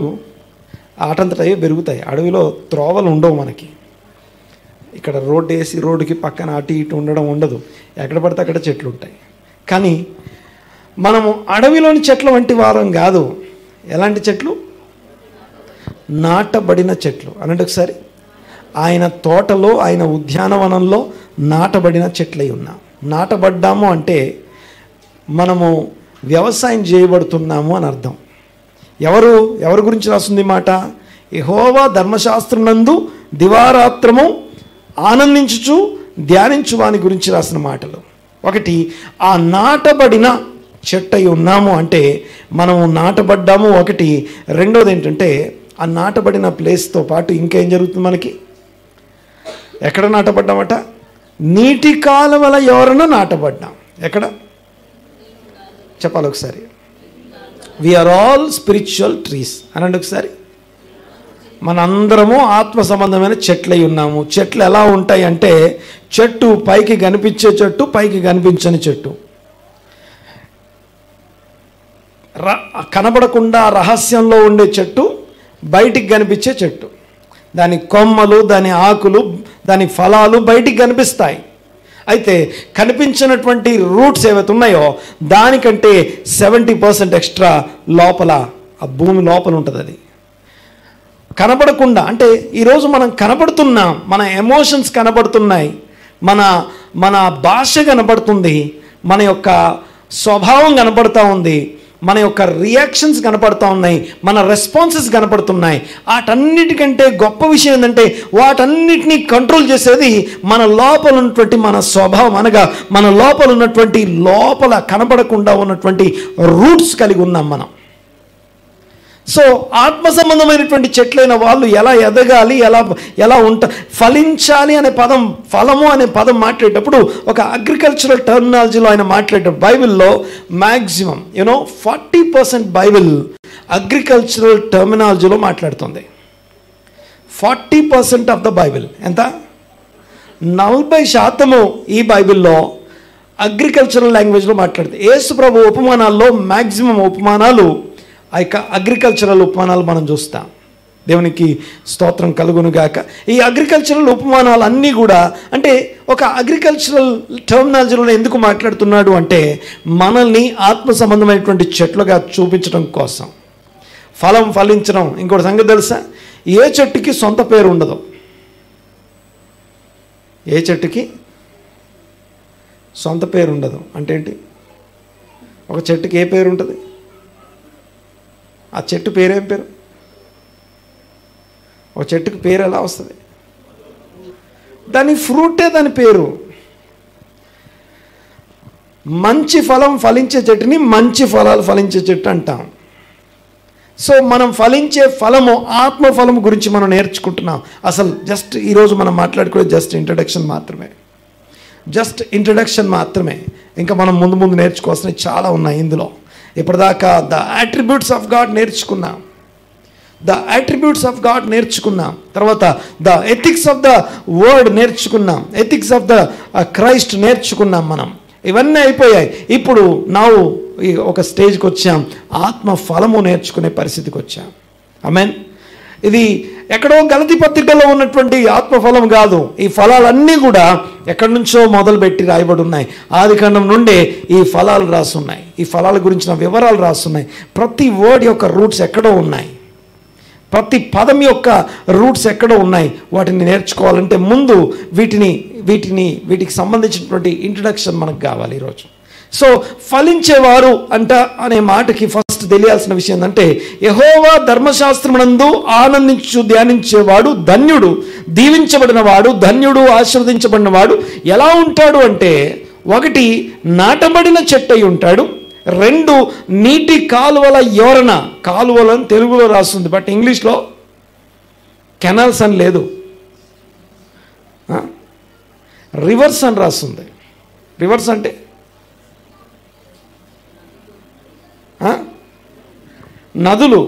ఆటంతట అయ్యే పెరుగుతాయి. అడవిలో త్రోవలు ఉండవు మనకి. ఇక్కడ రోడ్డు వేసి రోడ్డుకి పక్కన అటు ఇటు ఉండడం ఉండదు. ఎక్కడ పడితే అక్కడ చెట్లు ఉంటాయి. కానీ మనము అడవిలోని చెట్ల వంటి వారం కాదు. ఎలాంటి చెట్లు? నాటబడిన చెట్లు. అనంటే ఒకసారి, ఆయన తోటలో, ఆయన ఉద్యానవనంలో నాటబడిన చెట్లై ఉన్నాం. నాటబడ్డాము అంటే మనము వ్యవసాయం చేయబడుతున్నాము అని అర్థం. ఎవరి గురించి రాస్తుంది మాట? యెహోవా ధర్మశాస్త్రమునందు దివారాత్రము ఆనందించుచు ధ్యానించు వాని గురించి రాసిన మాటలు. ఒకటి, ఆ నాటబడిన చెట్టై ఉన్నాము అంటే మనము నాటబడ్డాము ఒకటి. రెండోది ఏంటంటే ఆ నాటబడిన ప్లేస్తో పాటు ఇంకేం జరుగుతుంది మనకి? ఎక్కడ నాటబడ్డామట? నీటి కాలువల ఎవరన్నా నాటబడ్డాం. ఎక్కడ చెప్పాలి ఒకసారి? వీఆర్ ఆల్ స్పిరిచువల్ ట్రీస్ అనండి ఒకసారి. మనందరము ఆత్మ సంబంధమైన చెట్లై ఉన్నాము. చెట్లు ఎలా ఉంటాయి అంటే, చెట్టు పైకి కనిపించే చెట్టు, పైకి కనిపించని చెట్టు, కనబడకుండా రహస్యంలో ఉండే చెట్టు, బయటికి కనిపించే చెట్టు. దాని కొమ్మలు, దాని ఆకులు, దాని ఫలాలు బయటికి కనిపిస్తాయి. అయితే కనిపించినటువంటి రూట్స్ ఏవైతే ఉన్నాయో దానికంటే 70% ఎక్స్ట్రా లోపల, ఆ భూమి లోపల ఉంటుంది. అది కనబడకుండా అంటే ఈరోజు మనం కనబడుతున్నాం, మన ఎమోషన్స్ కనబడుతున్నాయి, మన భాష కనబడుతుంది, మన యొక్క స్వభావం కనబడుతూ ఉంది, మన యొక్క రియాక్షన్స్ కనపడుతూ ఉన్నాయి, మన రెస్పాన్సెస్ కనపడుతున్నాయి. వాటన్నిటికంటే గొప్ప విషయం ఏంటంటే వాటన్నిటినీ కంట్రోల్ చేసేది మన లోపల ఉన్నటువంటి మన స్వభావం. అనగా మన లోపల ఉన్నటువంటి, లోపల కనబడకుండా ఉన్నటువంటి రూట్స్ కలిగి ఉన్నాం మనం. సో ఆత్మ సంబంధమైనటువంటి చెట్లైన వాళ్ళు ఎలా ఎదగాలి, ఎలా ఫలించాలి అనే పదం, ఫలము అనే పదం మాట్లాడేటప్పుడు ఒక అగ్రికల్చరల్ టర్మినాలజీలో ఆయన మాట్లాడేటప్పుడు బైబిల్లో మ్యాక్సిమం 40% బైబిల్ అగ్రికల్చరల్ టర్మినాలజీలో మాట్లాడుతుంది. 40% ఆఫ్ ద బైబిల్ ఎంత? 40% ఈ బైబిల్లో అగ్రికల్చరల్ లాంగ్వేజ్లో మాట్లాడుతుంది. యేసు ప్రభు ఉపమానాల్లో మ్యాక్సిమం ఉపమానాలు ఆ యొక్క అగ్రికల్చరల్ ఉపమానాలు మనం చూస్తాం. దేవునికి స్తోత్రం కలుగును గాక. ఈ అగ్రికల్చరల్ ఉపమానాలు అన్నీ కూడా అంటే ఒక అగ్రికల్చరల్ టర్మినాలజీలో ఎందుకు మాట్లాడుతున్నాడు అంటే మనల్ని ఆత్మ సంబంధమైనటువంటి చెట్లుగా చూపించడం కోసం. ఫలం ఫలించడం. ఇంకోటి సంగతి తెలుసా? ఏ చెట్టుకి సొంత పేరు ఉండదు. ఏ చెట్టుకి సొంత పేరు ఉండదు అంటే ఏంటి? ఒక చెట్టుకి ఏ పేరు ఉంటుంది? ఆ చెట్టు పేరేం పేరు? ఒక చెట్టుకి పేరు ఎలా వస్తుంది? దాని ఫ్రూటే దాని పేరు. మంచి ఫలం ఫలించే చెట్టుని మంచి ఫలాలు ఫలించే చెట్టు అంటాం. సో మనం ఫలించే ఫలము, ఆత్మ ఫలము గురించి మనం నేర్చుకుంటున్నాం. అసలు జస్ట్ ఈరోజు మనం మాట్లాడుకునే జస్ట్ ఇంట్రడక్షన్ మాత్రమే. ఇంకా మనం ముందు నేర్చుకోవాల్సినవి చాలా ఉన్నాయి ఇందులో. ఇప్పటిదాకా ద అట్రిబ్యూట్స్ ఆఫ్ గాడ్ నేర్చుకున్నాం. తర్వాత the ethics of the word నేర్చుకున్నాం. ఎథిక్స్ ఆఫ్ ద క్రైస్ట్ నేర్చుకున్నాం మనం. ఇవన్నీ అయిపోయాయి. ఇప్పుడు ఒక స్టేజ్కి వచ్చాం, ఆత్మ ఫలము నేర్చుకునే పరిస్థితికి వచ్చాం. ఆమేన్. ఇది ఎక్కడో గలతీ పత్రికలో ఉన్నటువంటి ఆత్మఫలం కాదు. ఈ ఫలాలన్నీ కూడా ఎక్కడి నుంచో మొదలుపెట్టి రాయబడి ఉన్నాయి. ఆదికాండం నుండే ఈ ఫలాలు రాసున్నాయి. ఈ ఫలాల గురించిన వివరాలు రాసున్నాయి. ప్రతి వర్డ్ యొక్క రూట్స్ ఎక్కడో ఉన్నాయి. ప్రతి పదం యొక్క రూట్స్ ఎక్కడో ఉన్నాయి. వాటిని నేర్చుకోవాలంటే ముందు వీటికి సంబంధించినటువంటి ఇంట్రడక్షన్ మనకు కావాలి ఈరోజు. సో ఫలించేవారు అనే మాటకి ఫస్ట్ తెలియాల్సిన విషయం ఏంటంటే యెహోవా ధర్మశాస్త్రమునందు ఆనందించు ధ్యానించేవాడు ధన్యుడు, దీవించబడిన వాడు ధన్యుడు, ఆశీర్వదించబడినవాడు. ఎలా ఉంటాడు అంటే, ఒకటి నాటబడిన చెట్టై ఉంటాడు, రెండు నీటి కాలువల యోరన. కాలువలని తెలుగులో రాస్తుంది, బట్ ఇంగ్లీష్లో కెనాల్స్ అని లేదు, రివర్స్ అని రాస్తుంది. రివర్స్ అంటే నదులు,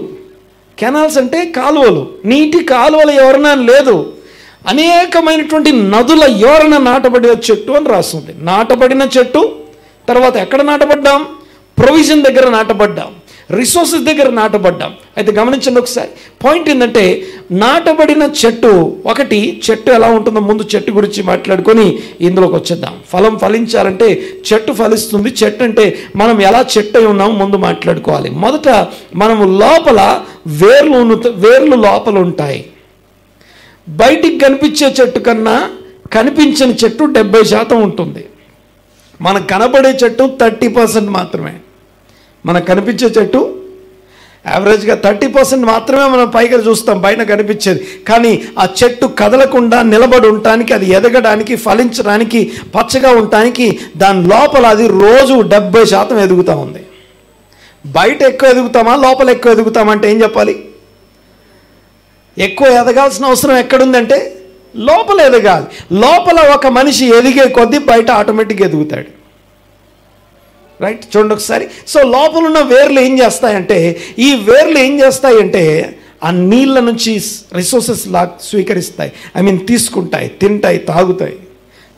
కెనాల్స్ అంటే కాలువలు, నీటి కాలువల ఎవరన్నా లేదు, అనేకమైనటువంటి నదుల ఎవరన నాటబడిన చెట్టు అని రాస్తుంది. నాటబడిన చెట్టు. తర్వాత ఎక్కడ నాటబడ్డాం? ప్రొవిజన్ దగ్గర నాటబడ్డాం, రిసోర్సెస్ దగ్గర నాటబడ్డాం. అయితే గమనించండి ఒకసారి. పాయింట్ ఏంటంటే నాటబడిన చెట్టు, ఒకటి చెట్టు ఎలా ఉంటుందో ముందు చెట్టు గురించి మాట్లాడుకొని ఇందులోకి వచ్చేద్దాం. ఫలం ఫలించాలంటే చెట్టు ఫలిస్తుంది. చెట్టు అంటే మనం ఎలా చెట్టు అయి ఉన్నామో ముందు మాట్లాడుకోవాలి. మొదట మనము లోపల వేర్లు లోపల ఉంటాయి. బయటికి కనిపించే చెట్టు కన్నా కనిపించని చెట్టు 70% ఉంటుంది. మనకు కనబడే చెట్టు 30% మాత్రమే. మనకు కనిపించే చెట్టు యావరేజ్గా 30% మాత్రమే మనం పైగా చూస్తాం, బయట కనిపించేది. కానీ ఆ చెట్టు కదలకుండా నిలబడి ఉండటానికి, అది ఎదగడానికి, ఫలించడానికి, పచ్చగా ఉండటానికి దాని లోపల అది రోజు 70% ఎదుగుతూ ఉంది. బయట ఎక్కువ ఎదుగుతామా, లోపల ఎక్కువ ఎదుగుతామా అంటే ఏం చెప్పాలి? ఎక్కువ ఎదగాల్సిన అవసరం ఎక్కడుందంటే లోపల ఎదగాలి. లోపల ఒక మనిషి ఎదిగే కొద్దీ బయట ఆటోమేటిక్గా ఎదుగుతాడు. రైట్, చూడండి ఒకసారి. సో లోపల ఉన్న వేర్లు ఏం చేస్తాయంటే, ఈ వేర్లు ఏం చేస్తాయంటే ఆ నీళ్ళ నుంచి రిసోర్సెస్ స్వీకరిస్తాయి, తీసుకుంటాయి, తింటాయి, తాగుతాయి.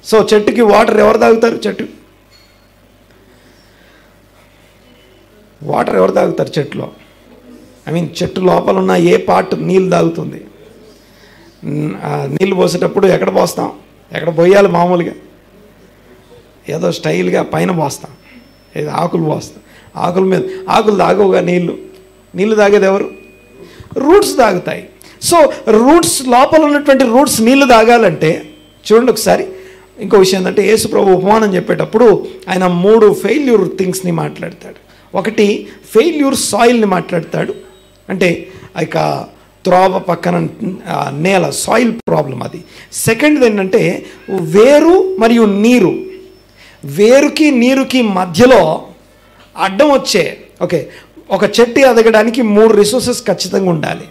సో చెట్టుకి వాటర్ ఎవరు తాగుతారు? వాటర్ ఎవరు తాగుతారు చెట్టులో? చెట్టు లోపల ఉన్న ఏ పార్ట్ నీళ్ళు తాగుతుంది? నీళ్ళు పోసేటప్పుడు ఎక్కడ పోస్తాం? ఎక్కడ పోయాలి? మామూలుగా ఏదో స్టైల్గా పైన పోస్తాం, ఏదో ఆకులు పోస్తాం. ఆకుల మీద ఆకులు తాగవుగా నీళ్ళు తాగేది ఎవరు? రూట్స్ తాగుతాయి. సో రూట్స్ లోపల ఉన్నటువంటి రూట్స్ నీళ్ళు తాగాలంటే చూడండి ఒకసారి. ఇంకో విషయం ఏంటంటే యేసు ప్రభు ఉపమానం చెప్పేటప్పుడు ఆయన 3 ఫెయిల్యూర్ థింగ్స్ని మాట్లాడతాడు. ఒకటి ఫెయిల్యూర్ సాయిల్ని మాట్లాడతాడు, అంటే ఇక త్రోవ పక్కన నేల, సాయిల్ ప్రాబ్లం అది. సెకండ్ది ఏంటంటే వేరు మరియు నీరు. వేరుకి నీరుకి మధ్యలో అడ్డం వచ్చే ఒక చెట్టు ఎదగడానికి 3 రిసోర్సెస్ ఖచ్చితంగా ఉండాలి.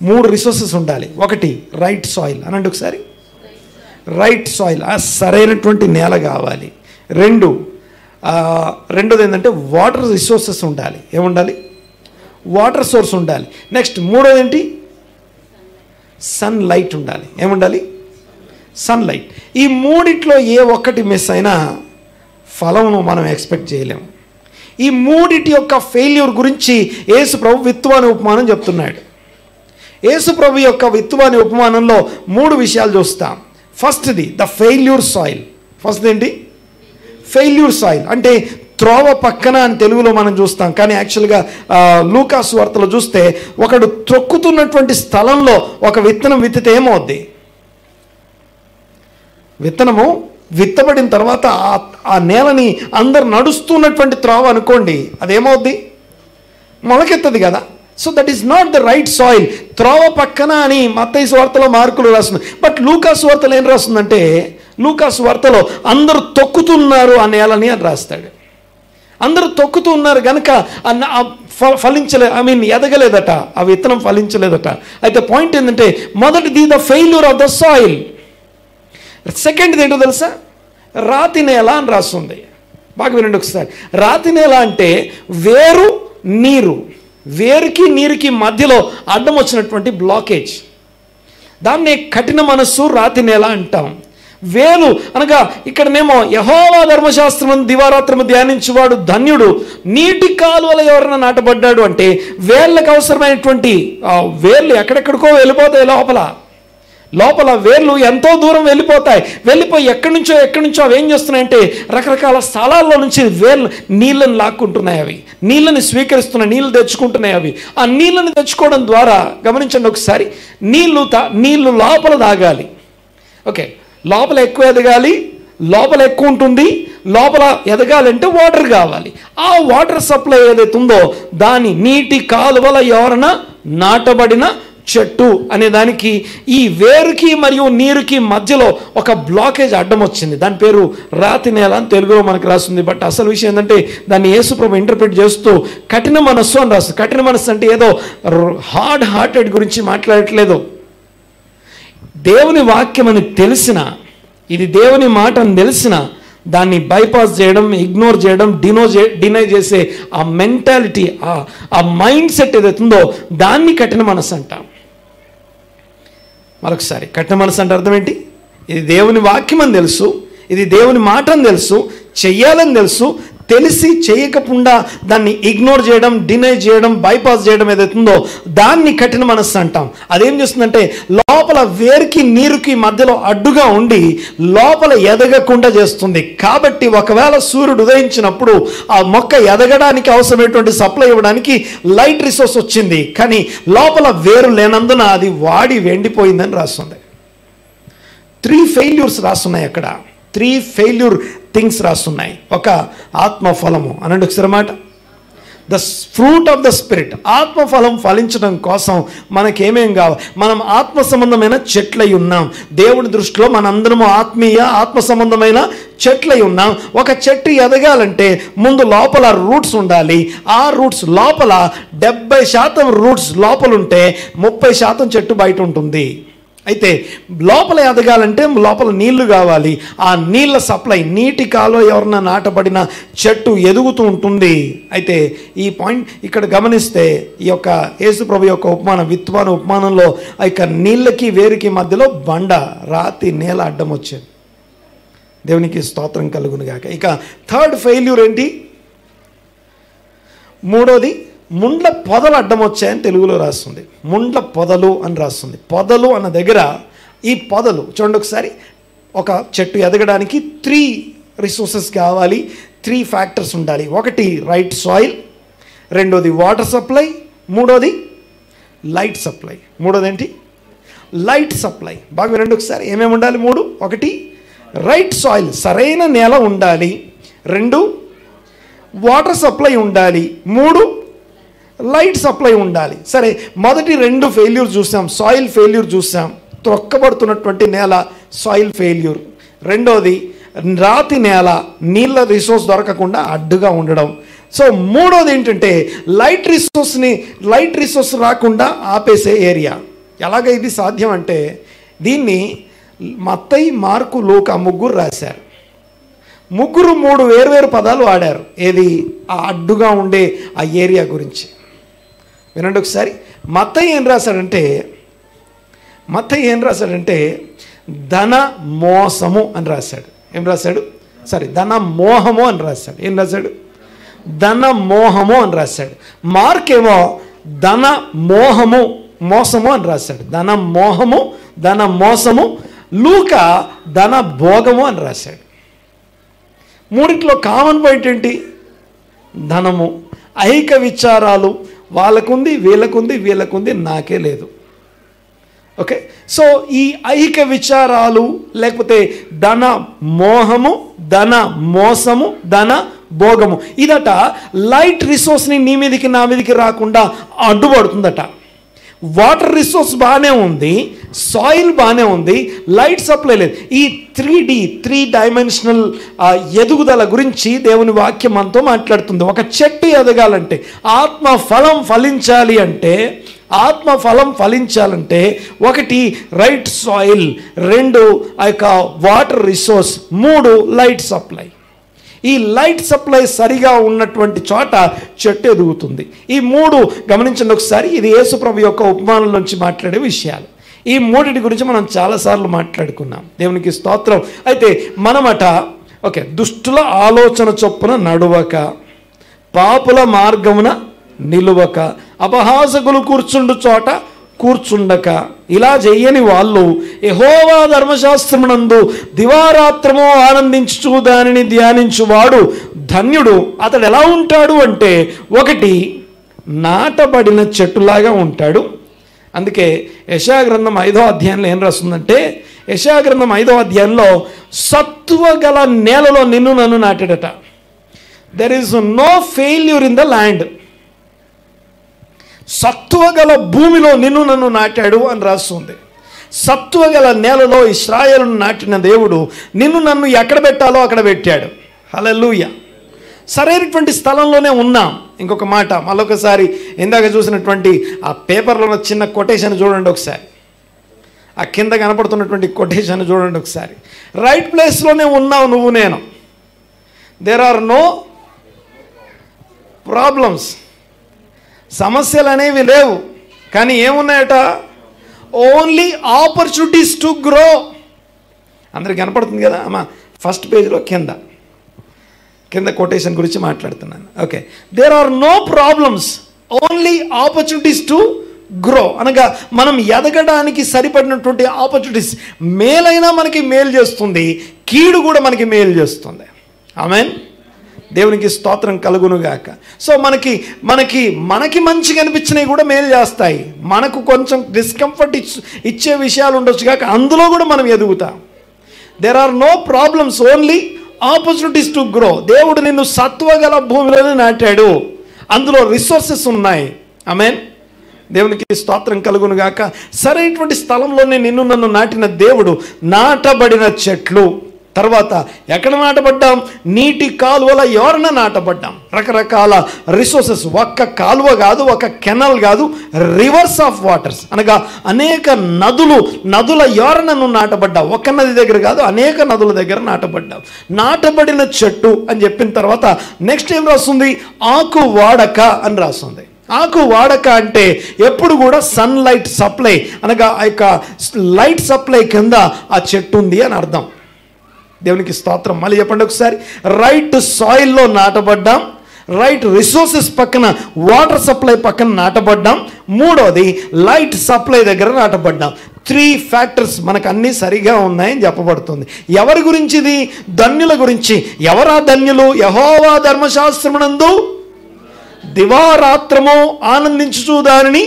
3 రిసోర్సెస్ ఉండాలి. ఒకటి రైట్ సాయిల్ అనండి ఒకసారి. రైట్ సాయిల్, సరైనటువంటి నేల కావాలి. రెండోది ఏంటంటే వాటర్ రిసోర్సెస్ ఉండాలి. ఏముండాలి? వాటర్ సోర్స్ ఉండాలి. నెక్స్ట్ మూడోది ఏంటి? సన్ లైట్ ఉండాలి. ఏముండాలి? సన్లైట్. ఈ మూడిట్లో ఏ ఒక్కటి మిస్ అయినా ఫలమును మనం ఎక్స్పెక్ట్ చేయలేము. ఈ మూడిటి యొక్క ఫెయిల్యూర్ గురించి యేసు ప్రభు విత్తువాని ఉపమానం చెప్తున్నాడు. యేసు ప్రభు యొక్క విత్తువాని ఉపమానంలో 3 విషయాలు చూస్తాం. ఫస్ట్ది ద ఫెయిల్యూర్ సాయిల్. ఫస్ట్ ఏంటి? ఫెయిల్యూర్ సాయిల్ అంటే త్రోవ పక్కన అని తెలుగులో మనం చూస్తాం, కానీ యాక్చువల్గా లూకాసు వార్తలో చూస్తే ఒకడు త్రొక్కుతున్నటువంటి స్థలంలో ఒక విత్తనం విత్తితే ఏమవుద్ది? విత్తనము విత్తబడిన తర్వాత ఆ నేలని అందరు నడుస్తున్నటువంటి త్రోవ అనుకోండి, అదేమవుద్ది? మొలకెత్తది కదా. So that is not the right soil. త్రోవ పక్కన అని మత్తయి సువార్తలో మార్కులు రాస్తుంది. బట్ లూకాసు వార్తలో ఏం రాస్తుందంటే, లూకాసు వార్తలో అందరూ తొక్కుతున్నారు ఆ నేలని అని రాస్తాడు. అందరూ తొక్కుతూ ఉన్నారు కనుక ఫలించలే, ఎదగలేదట, ఆ విత్తనం ఫలించలేదట. అయితే పాయింట్ ఏంటంటే మొదటిది the failure of the soil. సెకండ్ది ఏంటో తెలుసా? రాతి నేల అని రాస్తుంది. బాగా వినండి ఒకసారి. రాతి నేల అంటే వేరు నీరు, వేరుకి నీరుకి మధ్యలో అడ్డం వచ్చినటువంటి బ్లాకేజ్. దాన్ని కఠిన మనస్సు, రాతి నేల అంటాం. వేలు అనగా ఇక్కడనేమో యెహోవా ధర్మశాస్త్రం దివారాత్రము ధ్యానించువాడు ధన్యుడు. నీటి కాలువల ఎవరైనా నాటబడ్డాడు అంటే వేళ్ళకు అవసరమైనటువంటి వేర్లు ఎక్కడెక్కడికో వెళ్ళిపోతాయి. లోపల వేర్లు ఎంతో దూరం వెళ్ళిపోయి ఎక్కడి నుంచో అవి ఏం చేస్తున్నాయంటే రకరకాల స్థలాల్లో నుంచి వేర్లు నీళ్ళని లాక్కుంటున్నాయి. అవి నీళ్ళని స్వీకరిస్తున్నాయి, నీళ్ళు తెచ్చుకుంటున్నాయి. అవి ఆ నీళ్ళని తెచ్చుకోవడం ద్వారా గమనించండి ఒకసారి, నీళ్ళు లోపల తాగాలి. లోపల ఎక్కువ ఎదగాలి, లోపల ఎక్కువ ఉంటుంది. లోపల ఎదగాలంటే వాటర్ కావాలి. ఆ వాటర్ సప్లై ఏదైతే ఉందో దాని నీటి కాలువల ఎవరన్నా నాటబడిన చెట్టు అనే దానికి ఈ వేరుకి మరియు నీరుకి మధ్యలో ఒక బ్లాకేజ్ అడ్డం వచ్చింది. దాని పేరు రాతి నేల అని తెలుగులో మనకు రాస్తుంది. బట్ అసలు విషయం ఏంటంటే దాన్ని యేసు ప్రభు ఇంటర్ప్రిట్ చేస్తూ కఠిన మనస్సు అని రాస్తుంది. కఠిన మనస్సు అంటే ఏదో హార్టెడ్ గురించి మాట్లాడట్లేదు. దేవుని వాక్యం అని తెలిసిన, ఇది దేవుని మాట అని తెలిసిన దాన్ని బైపాస్ చేయడం, ఇగ్నోర్ చేయడం, డినై చేసే ఆ మెంటాలిటీ, ఆ మైండ్ సెట్ ఏదైతుందో దాన్ని కఠిన మనసు అంటాం. మరొకసారి, కఠిన మనసు అంటే అర్థం ఏంటి? ఇది దేవుని వాక్యం అని తెలుసు, ఇది దేవుని మాట అని తెలుసు, చెయ్యాలని తెలుసు, తెలిసి చేయకుండా దాన్ని ఇగ్నోర్ చేయడం, డినై చేయడం, బైపాస్ చేయడం ఏదైతుందో దాన్ని కఠిన మనస్సు అంటాం. అదేం చేస్తుందంటే లోపల వేరుకి నీరుకి మధ్యలో అడ్డుగా ఉండి లోపల ఎదగకుండా చేస్తుంది. కాబట్టి ఒకవేళ సూర్యుడు ఉదయించినప్పుడు ఆ మొక్క ఎదగడానికి అవసరమైనటువంటి సప్లై ఇవ్వడానికి లైట్ రిసోర్స్ వచ్చింది, కానీ లోపల వేరు లేనందున అది వాడి వెండిపోయిందని రాస్తుంది. 3 ఫెయిల్యూర్స్ రాస్తున్నాయి అక్కడ. 3 ఫెయిల్యూర్ థింగ్స్ రాస్తున్నాయి. ఒక ఆత్మఫలము అనండి ఒకసారి మాట, the fruit of the spirit. ఆత్మఫలం ఫలించడం కోసం మనకేమేం కావాలి? మనం ఆత్మ సంబంధమైన చెట్లై ఉన్నాం. దేవుని దృష్టిలో మనందరము ఆత్మ సంబంధమైన చెట్లై ఉన్నాం. ఒక చెట్టు ఎదగాలంటే ముందు లోపల రూట్స్ ఉండాలి. ఆ రూట్స్ లోపల 70% రూట్స్ లోపల ఉంటే 30% చెట్టు బయట ఉంటుంది. అయితే లోపల ఎదగాలంటే లోపల నీళ్లు కావాలి. ఆ నీళ్ళ సప్లై, నీటి కాలువ ఎవరన్నా నాటబడిన చెట్టు ఎదుగుతూ ఉంటుంది. అయితే ఈ పాయింట్ ఇక్కడ గమనిస్తే ఈ యొక్క యేసుప్రభు యొక్క ఉపమానం, విత్తువాని ఉపమానంలో ఇక నీళ్ళకి వేరుకి మధ్యలో బండ, రాతి, నేల అడ్డం వచ్చేది. దేవునికి స్తోత్రం కలుగును గాక. ఇక 3rd ఫెయిల్యూర్ ఏంటి? 3వది ముండ్ల పొదలు అడ్డం వచ్చాయని తెలుగులో రాస్తుంది. ముండ్ల పొదలు అని రాస్తుంది. పొదలు అన్న దగ్గర ఈ పొదలు చూడండి ఒకసారి. ఒక చెట్టు ఎదగడానికి 3 రిసోర్సెస్ కావాలి, 3 ఫ్యాక్టర్స్ ఉండాలి. ఒకటి రైట్ సాయిల్, రెండోది వాటర్ సప్లై, మూడోది లైట్ సప్లై. మూడోది ఏంటి? Light supply. బాగా వినండి ఒకసారి, ఏమేమి ఉండాలి? 3. ఒకటి రైట్ సాయిల్, సరైన నేల ఉండాలి. 2 వాటర్ సప్లై ఉండాలి. 3 లైట్ సప్లై ఉండాలి. సరే, మొదటి 2 ఫెయిల్యూర్ చూసాం. సాయిల్ ఫెయిల్యూర్ చూసాం, త్రొక్కబడుతున్నటువంటి నేల సాయిల్ ఫెయిల్యూర్. రెండోది రాతి నేల, నీళ్ళ రిసోర్స్ దొరకకుండా అడ్డుగా ఉండడం. సో మూడోది ఏంటంటే లైట్ రిసోర్స్ రాకుండా ఆపేసే ఏరియా. ఎలాగ ఇది సాధ్యం అంటే దీన్ని మత్తయి, మార్కు, లూకా ముగ్గురు రాశారు. ముగ్గురు 3 వేర్వేరు పదాలు వాడారు. ఏది? ఆ అడ్డుగా ఉండే ఆ ఏరియా గురించి. వినండి ఒకసారి. మత్తయి ఏం రాశాడంటే ధన మోసము అని రాశాడు. ఏం రాశాడు? ధన మోహము అని రాశాడు. ఏం రాశాడు? ధన మోహము అని రాశాడు. మార్క్ ఏమో ధన మోసము అని రాశాడు. ధన మోసము. లూకా ధన భోగము అని రాశాడు. మూడిట్లో కామన్ పాయింట్ ఏంటి? ధనము. ఐహిక విచారాలు, వాళ్ళకుంది, వీళ్ళకుంది, నాకే లేదు. ఓకే, సో ఈ ఐహిక విచారాలు లేకపోతే ధన మోహము, ధన మోసము, ధన భోగము, ఇదట లైట్ రిసోర్స్ని నీ మీదకి నా మీదకి రాకుండా అడ్డుపడుతుందట. వాటర్ రిసోర్స్ బాగానే ఉంది, సాయిల్ బాగానే ఉంది, లైట్ సప్లై లేదు. ఈ 3 డైమెన్షనల్ ఎదుగుదల గురించి దేవుని వాక్యం మనతో మాట్లాడుతుంది. ఒక చెట్టు ఎదగాలంటే, ఆత్మ ఫలం ఫలించాలంటే ఒకటి రైట్ సాయిల్, 2 ఆ యొక్క వాటర్ రిసోర్స్, 3 లైట్ సప్లై. ఈ లైట్ సప్లై సరిగా ఉన్నటువంటి చోట చెట్టు ఎదుగుతుంది. ఈ 3 గమనించండి ఒకసారి. ఇది యేసుప్రభు యొక్క ఉపమానం నుంచి మాట్లాడే విషయాలు. ఈ 3 గురించి మనం చాలాసార్లు మాట్లాడుకున్నాం. దేవునికి స్తోత్రం. అయితే మనమట దుష్టుల ఆలోచన చొప్పున నడువక, పాపుల మార్గమున నిలువక, అపహాసకులు కూర్చుండు చోట కూర్చుండక, ఇలా చెయ్యని వాళ్ళు యెహోవా ధర్మశాస్త్రమునందు దివారాత్రము ఆనందించు దానిని ధ్యానించువాడు ధన్యుడు. అతడు ఎలా ఉంటాడు అంటే, ఒకటి నాటబడిన చెట్టులాగా ఉంటాడు. అందుకే యెషయా గ్రంథం 5వ అధ్యాయంలో ఏం రాస్తుందంటే, యెషయా గ్రంథం 5వ అధ్యాయంలో సత్తువ గల నేలలో నిన్ను నన్ను నాటాడట. There is no failure in the land. సత్తువ గల భూమిలో నిన్ను నన్ను నాటాడు అని రాస్తుంది. సత్తువ గల నేలలో ఇశ్రాయేలును నాటిన దేవుడు నిన్ను నన్ను ఎక్కడ పెట్టాలో అక్కడ పెట్టాడు. హల్లెలూయా. సరైనటువంటి స్థలంలోనే ఉన్నాం. ఇంకొక మాట మళ్ళొకసారి ఇందాక చూసినటువంటి ఆ పేపర్లో ఉన్న చిన్న కొటేషన్ చూడండి ఒకసారి. ఆ కింద కనపడుతున్నటువంటి కొటేషన్ చూడండి ఒకసారి. రైట్ ప్లేస్లోనే ఉన్నావు నువ్వు నేను. దేర్ ఆర్ నో ప్రాబ్లమ్స్, సమస్యలు అనేవి లేవు. కానీ ఏమున్నాయట? Only opportunities to grow. అందరికి కనపడుతుంది కదా అమ్మా, ఫస్ట్ పేజ్లో కింద కొటేషన్ గురించి మాట్లాడుతున్నాను. Okay, there are no problems, only opportunities to grow. అనగా మనం ఎదగడానికి సరిపడినటువంటి ఆపర్చునిటీస్. మేలైనా మనకి మేలు చేస్తుంది, కీడు కూడా మనకి మేలు చేస్తుంది. ఆమేన్. దేవునికి స్తోత్రం కలుగునుగాక. సో మనకి మంచిగా అనిపించినవి కూడా మేలు చేస్తాయి. మనకు కొంచెం డిస్కంఫర్ట్ ఇచ్చే విషయాలు ఉండొచ్చు కాక అందులో కూడా మనం ఎదుగుతాం. There are no problems, only opportunities to grow. దేవుడు నిన్ను సత్వగల భూమిలోనే నాటాడు, అందులో రిసోర్సెస్ ఉన్నాయి. ఆమేన్. దేవునికి స్తోత్రం కలుగునుగాక. సరైనటువంటి స్థలంలోనే నన్ను నాటిన దేవుడు. నాటబడిన చెట్లు. తర్వాత ఎక్కడ నాటబడ్డాం? నీటి కాలువల ఎవరన్నా నాటబడ్డాం. రకరకాల రిసోర్సెస్, ఒక్క కాలువ కాదు, ఒక కెనాల్ కాదు, రివర్స్ ఆఫ్ వాటర్స్ అనగా అనేక నదుల ఎవరన్నా నాటబడ్డా. ఒక నది దగ్గర కాదు, అనేక నదుల దగ్గర నాటబడ్డాం. నాటబడిన చెట్టు అని చెప్పిన తర్వాత నెక్స్ట్ ఏం రాస్తుంది? ఆకు వాడక అని రాస్తుంది. ఆకు వాడక అంటే ఎప్పుడు కూడా సన్లైట్ సప్లై అనగా ఆ యొక్క లైట్ సప్లై కింద ఆ చెట్టు ఉంది అని అర్థం. దేవునికి స్తోత్రం. మళ్ళీ చెప్పండి ఒకసారి. రైట్ సాయిల్లో నాటబడ్డాం, రైట్ రిసోర్సెస్ పక్కన, వాటర్ సప్లై పక్కన నాటబడ్డాం. మూడోది లైట్ సప్లై దగ్గర నాటబడ్డాం. 3 ఫ్యాక్టర్స్ మనకు అన్నీ సరిగా ఉన్నాయని చెప్పబడుతుంది. ఎవరి గురించి ఇది? ధన్యుల గురించి. ఎవరా ధన్యులు? యెహోవా ధర్మశాస్త్రమునందు దివారాత్రము ఆనందించుచు దానిని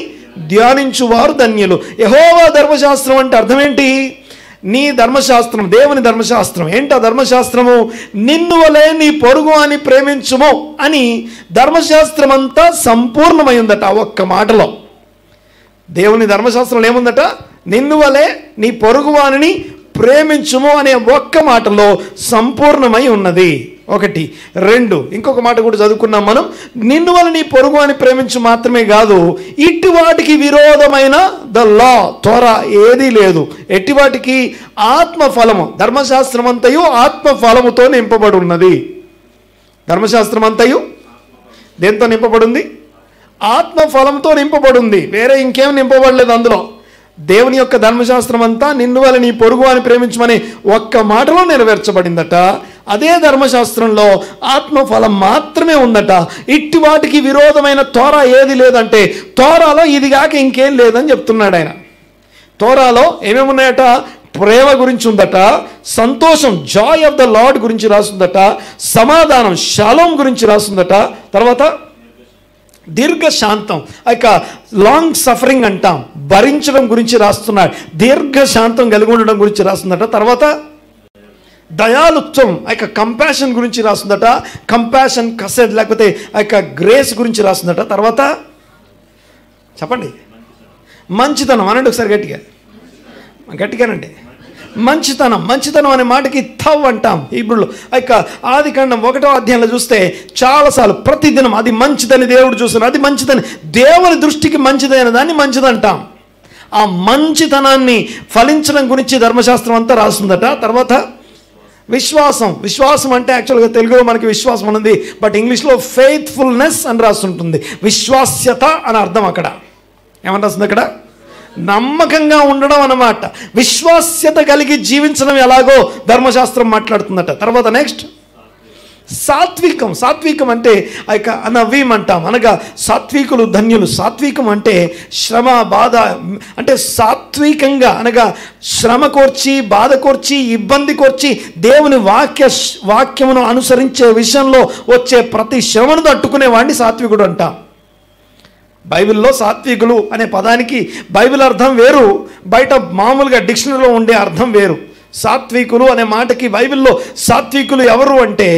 ధ్యానించువారు ధన్యులు. యెహోవా ధర్మశాస్త్రం అంటే అర్థం ఏంటి? నీ ధర్మశాస్త్రం, దేవుని ధర్మశాస్త్రం. ఏంటా ధర్మశాస్త్రము? నిన్ను వలె నీ పొరుగు అని ప్రేమించుము అని ధర్మశాస్త్రం అంతా సంపూర్ణమై ఉందట ఒక్క మాటలో. దేవుని ధర్మశాస్త్రంలో ఏముందట? నిన్ను వలె నీ పొరుగువానిని ప్రేమించుము అనే ఒక్క మాటలో సంపూర్ణమై ఉన్నది. 1. 2 ఇంకొక మాట కూడా చదువుకున్నాం మనం. నిన్ను వల్ల నీ పొరుగు అని ప్రేమించు మాత్రమే కాదు, ఇట్టి వాటికి విరోధమైన ద లా, త్వర ఏదీ లేదు. ఎట్టి వాటికి? ఆత్మఫలము. ధర్మశాస్త్రం అంతయు ఆత్మఫలముతో నింపబడి ఉన్నది. ధర్మశాస్త్రం అంతయు దేంతో నింపబడి ఉంది? ఆత్మఫలంతో నింపబడి ఉంది. వేరే ఇంకేం నింపబడలేదు అందులో. దేవుని యొక్క ధర్మశాస్త్రం అంతా నిన్ను వల్ల నీ పొరుగు అని ప్రేమించమని ఒక్క మాటలో నెరవేర్చబడిందట. అదే ధర్మశాస్త్రంలో ఆత్మఫలం మాత్రమే ఉందట. ఇట్టి వాటికి విరోధమైన తోర ఏది లేదంటే, తోరాలో ఇది కాక ఇంకేం లేదని చెప్తున్నాడు ఆయన. తోరాలో ఏమేమి ఉన్నాయట? ప్రేమ గురించి ఉందట, సంతోషం జాయ్ ఆఫ్ ద లార్డ్ గురించి రాస్తుందట, సమాధానం షాలోమ్ గురించి రాస్తుందట, తర్వాత దీర్ఘశాంతం ఇక లాంగ్ సఫరింగ్ అంటాం, భరించడం గురించి రాస్తున్నాడు, దీర్ఘశాంతం కలిగి ఉండడం గురించి రాస్తుందట. తర్వాత దయాలుత్వం ఇక కంపాషన్ గురించి రాస్తుందట, కంపాషన్ కసెడ్ లేకపోతే ఇక గ్రేస్ గురించి రాస్తుందట. తర్వాత చెప్పండి, మంచితనం అనండి ఒకసారి గట్టిగానండి. మంచితనం అనే మాటకి థవ్ అంటాం హీబ్రూలో. ఇక ఆదికాండం 1వ అధ్యాయంలో చూస్తే చాలాసార్లు ప్రతిదినం అది మంచిదని దేవుడు చూస్తున్నాడు, అది మంచిదని, దేవుని దృష్టికి మంచిదైన దాన్ని మంచిదంటాం. ఆ మంచితనాన్ని ఫలించడం గురించి ధర్మశాస్త్రం అంతా రాస్తుందట. తర్వాత విశ్వాసం అంటే యాక్చువల్గా తెలుగులో మనకి విశ్వాసం ఉన్నది, బట్ ఇంగ్లీష్లో ఫెయిత్ఫుల్నెస్ అని రాస్తుంటుంది. విశ్వాస్యత అని అర్థం. అక్కడ ఏమని రాస్తుంది? అక్కడ నమ్మకంగా ఉండడం అన్నమాట. విశ్వాస్యత కలిగి జీవించడం ఎలాగో ధర్మశాస్త్రం మాట్లాడుతుందట. తర్వాత నెక్స్ట్ సాత్వికం అంటే ఇక అనవీం అంటాం, అనగా సాత్వికులు ధన్యులు. సాత్వికం అంటే శ్రమ బాధ అంటే సాత్వికంగా అనగా శ్రమ కోర్చి, బాధ కోర్చి, ఇబ్బంది కోర్చి దేవుని వాక్యమును అనుసరించే విషయంలో వచ్చే ప్రతి శ్రమను తట్టుకునే వాడిని సాత్వికుడు అంటాం. బైబిల్లో సాత్వికులు అనే పదానికి బైబిల్ అర్థం వేరు, బయట మామూలుగా డిక్షనరీలో ఉండే అర్థం వేరు. సాత్వికులు అనే మాటకి బైబిల్లో సాత్వికులు ఎవరు అంటే,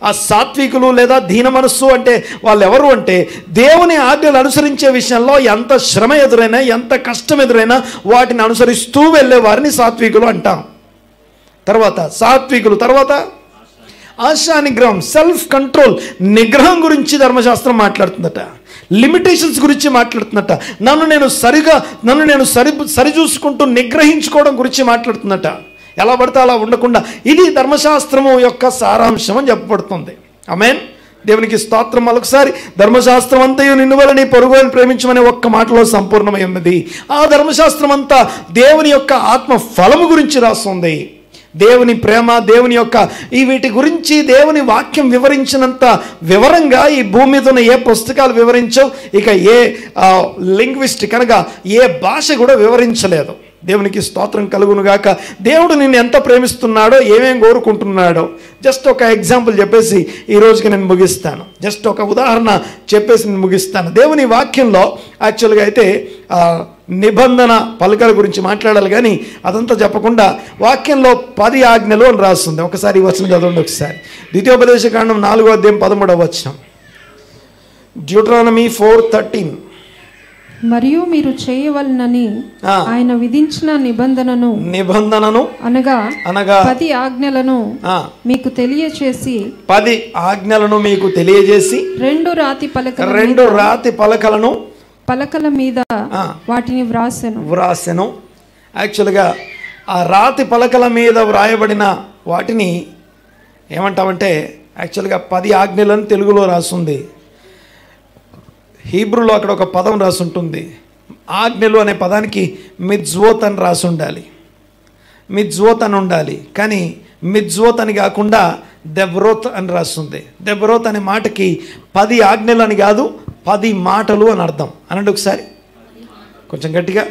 ఆ సాత్వికులు లేదా దీన మనస్సు అంటే వాళ్ళు ఎవరు అంటే, దేవుని ఆజ్ఞలు అనుసరించే విషయంలో ఎంత శ్రమ ఎదురైనా, ఎంత కష్టం ఎదురైనా వాటిని అనుసరిస్తూ వెళ్ళే వారిని సాత్వికులు అంటాం. తర్వాత సాత్వికులు, తర్వాత ఆశా నిగ్రహం, సెల్ఫ్ కంట్రోల్, నిగ్రహం గురించి ధర్మశాస్త్రం మాట్లాడుతుందట. లిమిటేషన్స్ గురించి మాట్లాడుతుందట. నన్ను నేను సరిచూసుకుంటూ నిగ్రహించుకోవడం గురించి మాట్లాడుతుందట. ఎలా పడితే అలా ఉండకుండా. ఇది ధర్మశాస్త్రము యొక్క సారాంశం అని చెప్పబడుతుంది. ఆమేన్. దేవునికి స్తోత్రం. మరొకసారి, ధర్మశాస్త్రం అంతయు నిన్ను వలె నీ పొరుగువాని ప్రేమించమనే ఒక్క మాటలో సంపూర్ణమై ఉన్నది. ఆ ధర్మశాస్త్రం అంతా దేవుని యొక్క ఆత్మ ఫలము గురించి రాస్తుంది. దేవుని ప్రేమ, దేవుని యొక్క వీటి గురించి దేవుని వాక్యం వివరించినంత వివరంగా ఈ భూమి మీద ఉన్న ఏ పుస్తకాలు వివరించవు, ఇక ఏ లింగ్విస్టిక్ అనగా ఏ భాష కూడా వివరించలేదు. దేవునికి స్తోత్రం కలుగునుగాక. దేవుడు నిన్ను ఎంత ప్రేమిస్తున్నాడో, ఏమేం కోరుకుంటున్నాడో జస్ట్ ఒక ఎగ్జాంపుల్ చెప్పేసి ఈ రోజుకి నేను ముగిస్తాను. జస్ట్ ఒక ఉదాహరణ చెప్పేసి నేను ముగిస్తాను. దేవుని వాక్యంలో యాక్చువల్గా అయితే నిబంధన పలకల గురించి మాట్లాడాలి, కానీ అదంతా చెప్పకుండా వాక్యంలో 10 ఆజ్ఞలు అని రాస్తుంది. ఒకసారి ఈ వచనం చదవండి. ఒకసారి ద్వితీయోపదేశకాండం 4వ అధ్యాయం 13వ వచనం. డ్యూటరానమీ 4:13. మరియు మీరు చేయవలనని ఆయన విధించిన నిబంధనను అనగా 10 ఆజ్ఞలను మీకు తెలియచేసి 10 ఆజ్ఞలను మీకు తెలియజేసి 2 రాతి పలకల మీద వాటిని వ్రాసెను. యాక్చువల్గా ఆ రాతి పలకల మీద వ్రాయబడిన వాటిని ఏమంటామంటే యాక్చువల్గా 10 ఆజ్ఞలను తెలుగులో రాస్తుంది. హీబ్రూలో అక్కడ ఒక పదం రాసి ఉంటుంది. ఆజ్ఞలు అనే పదానికి మిజ్వోత్ అని రాసి ఉండాలి. మిజ్వోత్ అని ఉండాలి, కానీ మిజ్వోత్ అని కాకుండా దెబ్రోత్ అని రాస్తుంది. దెబ్రోత్ అనే మాటకి 10 ఆజ్ఞలు అని కాదు, 10 మాటలు అని అర్థం. అనండి ఒకసారి కొంచెం గట్టిగా.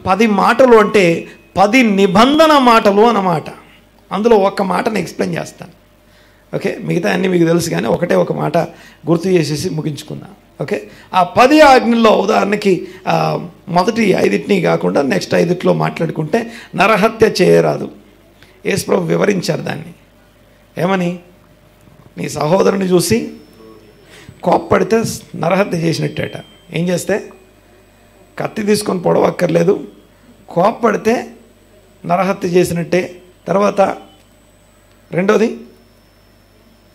10 మాటలు అంటే 10 నిబంధన మాటలు అన్నమాట. అందులో ఒక మాటను ఎక్స్ప్లెయిన్ చేస్తాను. ఓకే, మిగతా అన్నీ మీకు తెలుసు, కానీ ఒక మాట గుర్తు చేసేసి ముగించుకుందాం. ఓకే, ఆ 10 ఆజ్ఞల్లో ఉదాహరణకి మొదటి 5 కాకుండా నెక్స్ట్ 5 మాట్లాడుకుంటే, నరహత్య చేయరాదు. యేసుప్రభు వివరించారు దాన్ని. ఏమని? నీ సహోదరుని చూసి కోప్పడితే నరహత్య చేసినట్టేట. ఏం చేస్తే? కత్తి తీసుకొని పొడవక్కర్లేదు, కోప్పడితే నరహత్య చేసినట్టే. తర్వాత రెండోది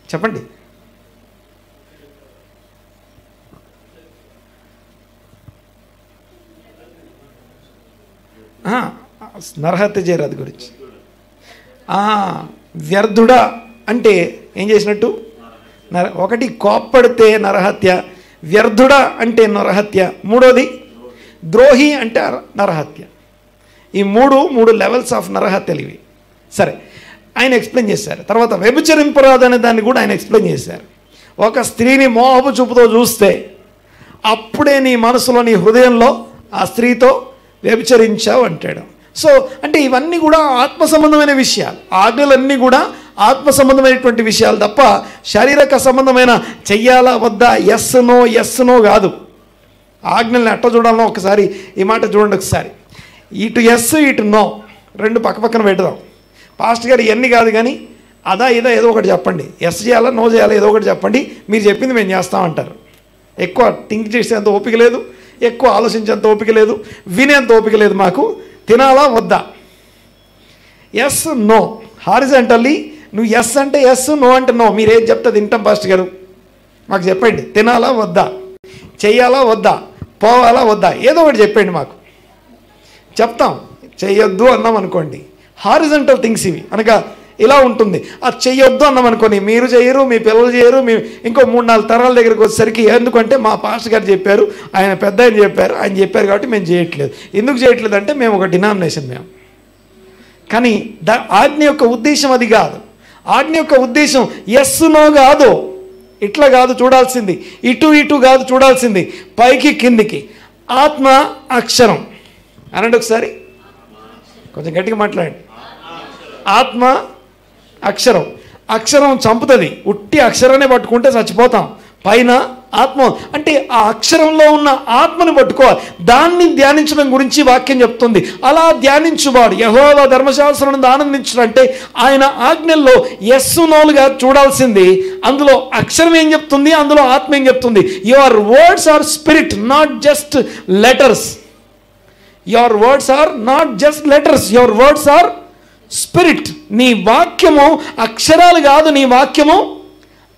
చెప్పండి. నరహత్య చేయరాదు గురించి. వ్యర్థుడా అంటే ఏం చేసినట్టు? ఒకటి కోప్పడితే నరహత్య, వ్యర్థుడా అంటే నరహత్య, మూడోది ద్రోహి అంటే నరహత్య. ఈ మూడు లెవెల్స్ ఆఫ్ నరహత్యలు ఇవి. సరే, ఆయన ఎక్స్ప్లెయిన్ చేశారు. తర్వాత వ్యభిచరింపరాదు అనే దాన్ని కూడా ఆయన ఎక్స్ప్లెయిన్ చేశారు. ఒక స్త్రీని మోహపు చూపుతో చూస్తే అప్పుడే నీ మనసులో, నీ హృదయంలో ఆ స్త్రీతో వ్యభిచరించావు అంటాడు. సో అంటే ఇవన్నీ కూడా ఆత్మ సంబంధమైన విషయాలు. ఆజ్ఞలన్నీ కూడా ఆత్మ సంబంధమైనటువంటి విషయాలు తప్ప శారీరక సంబంధమైన చెయ్యాలా వద్దా, ఎస్ నో కాదు. ఆజ్ఞల్ని ఎట్ట చూడాలనో ఒకసారి ఈ మాట చూడండి. ఒకసారి ఇటు ఎస్ ఇటు నో రెండు పక్కన పెడదాం. పాస్టర్ గారు ఇవన్నీ కాదు, కానీ అదా ఇదా ఏదో ఒకటి చెప్పండి. ఎస్ చేయాలా నో చేయాలా ఏదో ఒకటి చెప్పండి, మీరు చెప్పింది మేము చేస్తామంటారు. ఎక్కువ థింక్ చేసేంత ఓపిక లేదు, ఎక్కువ ఆలోచించేంత ఓపిక లేదు, వినేంత ఓపిక లేదు మాకు. తినాలా వద్దా, ఎస్ నో. హారిజాంటల్లీ నువ్వు ఎస్ అంటే ఎస్, నో అంటే నో. మీరేం చెప్తే తింటాం పాస్టర్ గారు, మాకు చెప్పండి. తినాలా వద్దా, చెయ్యాలా వద్దా, పోవాలా వద్దా, ఏదో ఒకటి చెప్పండి మాకు, చెప్తాం. చెయ్యొద్దు అన్నాం అనుకోండి, హారిజంటల్ థింగ్స్ ఇవి. అనగా ఇలా ఉంటుంది. అది చెయ్యొద్దు అన్నాం అనుకోని మీరు చేయరు, మీ పిల్లలు చేయరు, మీ ఇంకో 3-4 తరాల దగ్గరికి వచ్చేసరికి ఎందుకంటే మా పాస్టర్ గారు చెప్పారు, ఆయన పెద్ద ఆయన చెప్పారు కాబట్టి మేము చేయట్లేదు. ఎందుకు చేయట్లేదు అంటే మేము ఒక డినామినేషన్ మేము. కానీ ఆజ్ఞ యొక్క ఉద్దేశం అది కాదు. ఆజ్ఞ యొక్క ఉద్దేశం ఎస్ నో కాదు, ఇట్లా కాదు చూడాల్సింది, ఇటు కాదు చూడాల్సింది, పైకి కిందికి. ఆత్మ అక్షరం అనండి ఒకసారి, కొంచెం గట్టిగా మాట్లాడండి. ఆత్మ అక్షరం. అక్షరం చంపుతుంది, ఉట్టి అక్షరాన్ని పట్టుకుంటే చచ్చిపోతాం. పైన ఆత్మ అంటే ఆ అక్షరంలో ఉన్న ఆత్మని పట్టుకోవాలి. దాన్ని ధ్యానించడం గురించి వాక్యం చెప్తుంది. అలా ధ్యానించువాడు యెహోవా ధర్మశాస్త్రం ఆనందించడం అంటే ఆయన ఆజ్ఞల్లో యస్సు నోలుగా చూడాల్సింది. అందులో అక్షరం ఏం చెప్తుంది, అందులో ఆత్మ ఏం చెప్తుంది. Your words are spirit, not just letters. Your words are not just letters, your words are spirit. నీ వాక్యము అక్షరాలు కాదు, నీ వాక్యము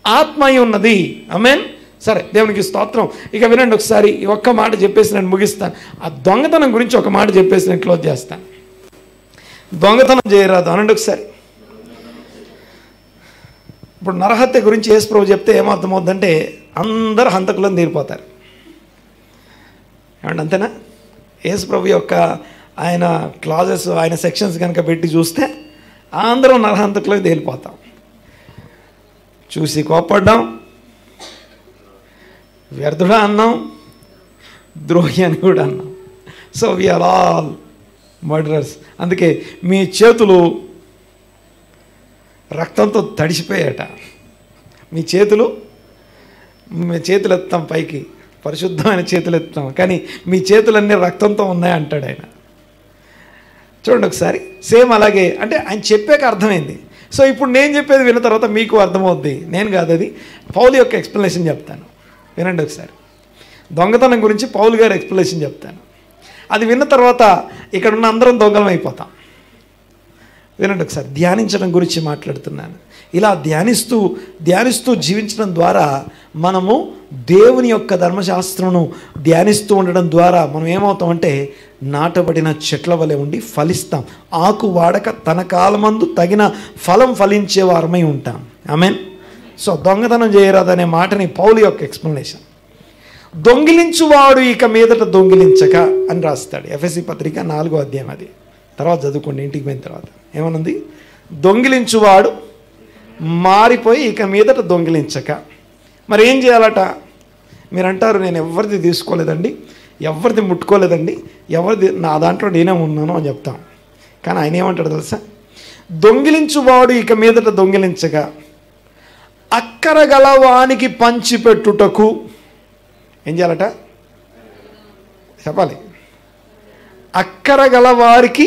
ఆత్మ అయి ఉన్నది. ఆమేన్. సరే, దేవునికి స్తోత్రం. ఇక వినండి ఒకసారి, ఈ ఒక్క మాట చెప్పేసి నేను ముగిస్తాను. ఆ దొంగతనం గురించి ఒక మాట చెప్పేసి నేను క్లోజ్ చేస్తాను. దొంగతనం చేయరాదు అనండి ఒకసారి. ఇప్పుడు నరహత్య గురించి యేసు ప్రభు చెప్తే ఏమర్థమవుద్దంటే అందరు హంతకులను తీరిపోతారు. ఏమండి, అంతేనా? యేసు ప్రభు యొక్క ఆయన క్లాజెస్, ఆయన సెక్షన్స్ కనుక పెట్టి చూస్తే అందరం నరహంతకులకు తేలిపోతాం. చూసి కోప్పడ్డాం, వ్యర్థుడా అన్నాం, ద్రోహి అని కూడా అన్నాం. So we are all murderers. అందుకే మీ చేతులు రక్తంతో తడిసిపోయాట. మీ చేతులు ఎత్తాం పైకి, పరిశుద్ధమైన చేతులు ఎత్తాం, కానీ మీ చేతులన్నీ రక్తంతో ఉన్నాయి అంటాడు ఆయన. చూడండి ఒకసారి. సేమ్ అలాగే అంటే ఆయన చెప్పాక అర్థమైంది. సో ఇప్పుడు నేను చెప్పేది విన్న తర్వాత మీకు అర్థమవుద్ది. నేను కాదు, అది పౌలు యొక్క ఎక్స్ప్లెనేషన్ చెప్తాను. వినండి ఒకసారి. దొంగతనం గురించి పౌలు గారు ఎక్స్ప్లెనేషన్ చెప్తాను. అది విన్న తర్వాత ఇక్కడ ఉన్న అందరం దొంగలం అయిపోతాం. వినండి ఒకసారి. ధ్యానించడం గురించి మాట్లాడుతున్నాను. ఇలా ధ్యానిస్తూ జీవించడం ద్వారా మనము దేవుని యొక్క ధర్మశాస్త్రమును ధ్యానిస్తూ ఉండడం ద్వారా మనం ఏమవుతామంటే నాటబడిన చెట్ల వలె ఉండి ఫలిస్తాం. ఆకు వాడక తన కాలమందు తగిన ఫలం ఫలించే వారమై ఉంటాం. ఆమేన్. సో దొంగతనం చేయరాదనే మాటని పౌలు యొక్క ఎక్స్ప్లెనేషన్. దొంగిలించువాడు ఇక మీదట దొంగిలించక అని రాస్తాడు. ఎఫెసీ పత్రిక 4వ అధ్యాయం. అది తర్వాత చదువుకోండి ఇంటికి పోయిన తర్వాత. ఏమనుంది? దొంగిలించువాడు మారిపోయి ఇక మీదట దొంగిలించక. మరి ఏం చేయాలట? మీరు అంటారు, నేను ఎవరిది తీసుకోలేదండి, ఎవరిది ముట్టుకోలేదండి, ఎవరిది, నా దాంట్లో నేనే ఉన్నాను అని చెప్తాం. కానీ ఆయన ఏమంటాడు తెలుసా? దొంగిలించువాడు ఇక మీదట దొంగిలించక అక్కరగలవానికి పంచిపెట్టుటకు ఏం చేయాలట? చెప్పాలి. అక్కరగల వారికి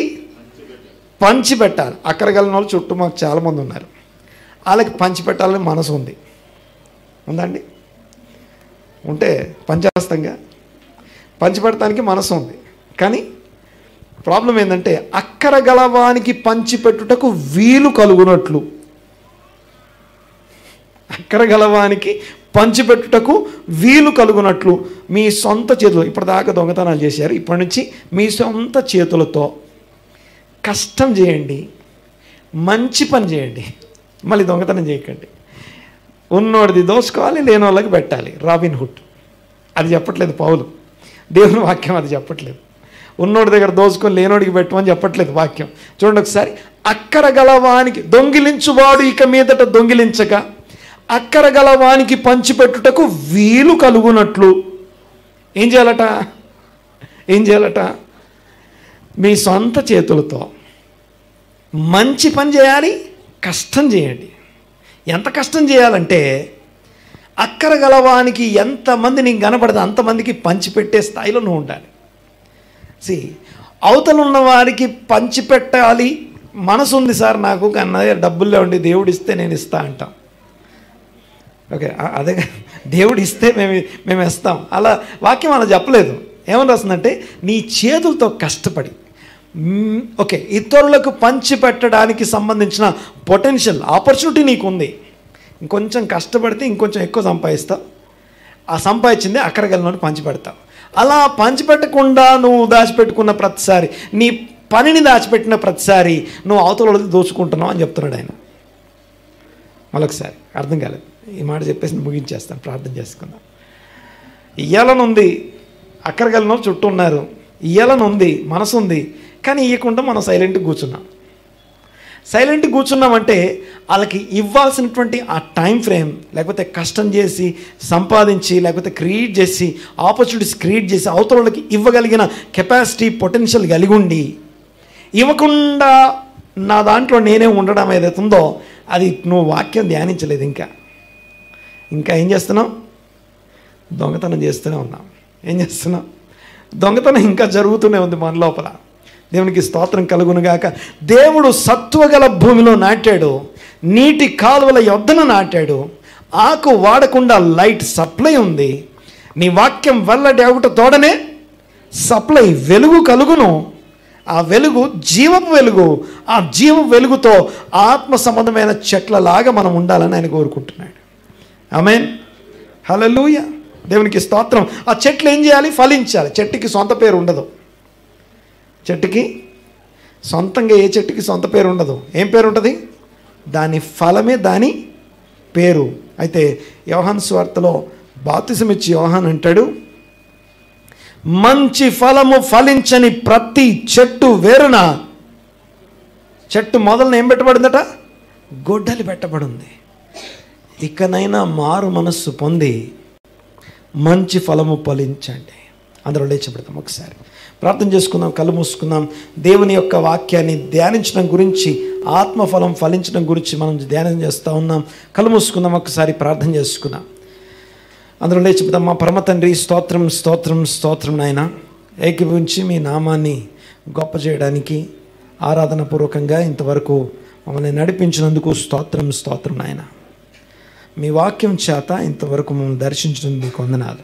పంచిపెట్టాలి. అక్కరగలని వాళ్ళు చుట్టూ మాకు చాలామంది ఉన్నారు. వాళ్ళకి పంచిపెట్టాలని మనసు ఉంది. ఉందండి? ఉంటే పంచేస్తంగా. పంచిపెట్టడానికి మనసు ఉంది. కానీ ప్రాబ్లం ఏంటంటే అక్కరగలవానికి పంచిపెట్టుటకు వీలు కలుగునట్లు, అక్కరగలవానికి పంచిపెట్టుటకు వీలు కలుగునట్లు మీ సొంత చేతులు, ఇప్పటిదాకా దొంగతనాలు చేశారు, ఇప్పటి నుంచి మీ సొంత చేతులతో కష్టం చేయండి, మంచి పని చేయండి. మళ్ళీ దొంగతనం చేయకండి. ఉన్నోడిది దోసుకోవాలి, లేని వాళ్ళకి పెట్టాలి. రాబిన్ హుడ్ అది చెప్పట్లేదు పౌలు. దేవుని వాక్యం అది చెప్పట్లేదు. ఉన్నోడి దగ్గర దోసుకొని లేనోడికి పెట్టమని చెప్పట్లేదు వాక్యం. చూడండి ఒకసారి. అక్కరగలవానికి దొంగిలించువాడు ఇక మీదట దొంగిలించక అక్కరగలవానికి పంచిపెట్టుటకు వీలు కలుగునట్లు ఏం చేయాలట? మీ సొంత చేతులతో మంచి పని చేయాలి, కష్టం చేయండి. ఎంత కష్టం చేయాలంటే అక్కరగలవానికి ఎంతమంది నీకు కనపడదు అంతమందికి పంచిపెట్టే స్థాయిలో నువ్వు ఉండాలి. అవతల ఉన్న వారికి పంచిపెట్టాలి మనసు ఉంది సార్ నాకు, కన్నా డబ్బుల్లో ఉండి దేవుడు ఇస్తే నేను ఇస్తా అంటాం. ఓకే, అదే దేవుడు ఇస్తే మేము ఇస్తాం. అలా వాక్యం అలా చెప్పలేదు. ఏమని రాస్తుందంటే నీ చేతులతో కష్టపడి ఓకే ఇతరులకు పంచిపెట్టడానికి సంబంధించిన పొటెన్షియల్ ఆపర్చునిటీ నీకు ఉంది. ఇంకొంచెం కష్టపడితే ఇంకొంచెం ఎక్కువ సంపాదిస్తావు. ఆ సంపాదించింది అక్కడికెళ్ళినోడు పంచిపెడతావు. అలా పంచిపెట్టకుండా నువ్వు దాచిపెట్టుకున్న ప్రతిసారి, నీ పనిని దాచిపెట్టిన ప్రతిసారి నువ్వు అవతల దోచుకుంటున్నావు అని చెప్తున్నాడు ఆయన. మరొకసారి అర్థం కాలేదు ఈ మాట చెప్పేసి ముగించేస్తాను, ప్రార్థన చేసుకుందాం. ఇయ్యాలనుంది, అక్కడికెళ్ళిన చుట్టూ ఉన్నారు, ఇయ్యాలనుంది, మనసు ఉంది, కానీ ఇవ్వకుండా మనం సైలెంట్గా కూర్చున్నాం. సైలెంట్గా కూర్చున్నామంటే వాళ్ళకి ఇవ్వాల్సినటువంటి ఆ టైం ఫ్రేమ్, లేకపోతే కష్టం చేసి సంపాదించి, లేకపోతే క్రియేట్ చేసి ఆపర్చునిటీస్ క్రియేట్ చేసి అవతలకి ఇవ్వగలిగిన కెపాసిటీ పొటెన్షియల్ కలిగి ఉండి ఇవ్వకుండా నా దాంట్లో నేనే ఉండడం ఏదైతే ఉందో అది నువ్వు వాక్యం ధ్యానించలేదు. ఇంకా ఏం చేస్తున్నావు? దొంగతనం చేస్తూనే ఉన్నాం. ఏం చేస్తున్నాం? దొంగతనం ఇంకా జరుగుతూనే ఉంది మన లోపల. దేవునికి స్తోత్రం కలుగునుగాక. దేవుడు సత్వగల భూమిలో నాటాడు, నీటి కాలువల యొద్దన నాటాడు, ఆకు వాడకుండా లైట్ సప్లై ఉంది. నీ వాక్యం వెల్లడి అవుట తోడనే సప్లై వెలుగు కలుగును. ఆ వెలుగు జీవపు వెలుగు. ఆ జీవపు వెలుగుతో ఆత్మ సంబంధమైన చెట్లలాగా మనం ఉండాలని ఆయన కోరుకుంటున్నాడు. ఆమేన్, హల్లెలూయా, దేవునికి స్తోత్రం. ఆ చెట్లు ఏం చేయాలి? ఫలించాలి. చెట్టుకి సొంత పేరు ఉండదు. చెట్టుకి సొంతంగా ఏ చెట్టుకి సొంత పేరు ఉండదు. ఏం పేరు ఉంటుంది? దాని ఫలమే దాని పేరు. అయితే యోహాను సువార్తలో బాప్తిసం ఇచ్చి యోహాను అంటాడు, మంచి ఫలము ఫలించని ప్రతి చెట్టు వేరున, చెట్టు మొదలను ఏం పెట్టబడిందట? గొడ్డలి పెట్టబడింది. ఇకనైనా మారు మనస్సు పొంది మంచి ఫలము ఫలించండి. అందరూ లేచబడతాం, ఒకసారి ప్రార్థన చేసుకుందాం, కళ్ళు మూసుకుందాం. దేవుని యొక్క వాక్యాన్ని ధ్యానించడం గురించి, ఆత్మఫలం ఫలించడం గురించి మనం ధ్యానం చేస్తూ ఉన్నాం. కళ్ళు మూసుకుందాం, ఒకసారి ప్రార్థన చేసుకుందాం. అందరూ లేచిపోతాం. మా పరమ తండ్రి, స్తోత్రం స్తోత్రం స్తోత్రం నాయన. ఏకీభవించి మీ నామాన్ని గొప్ప చేయడానికి ఆరాధనపూర్వకంగా ఇంతవరకు మమ్మల్ని నడిపించినందుకు స్తోత్రం స్తోత్రం నాయన. మీ వాక్యం చేత ఇంతవరకు మమ్మల్ని దర్శించడం మీకు వందనాలు.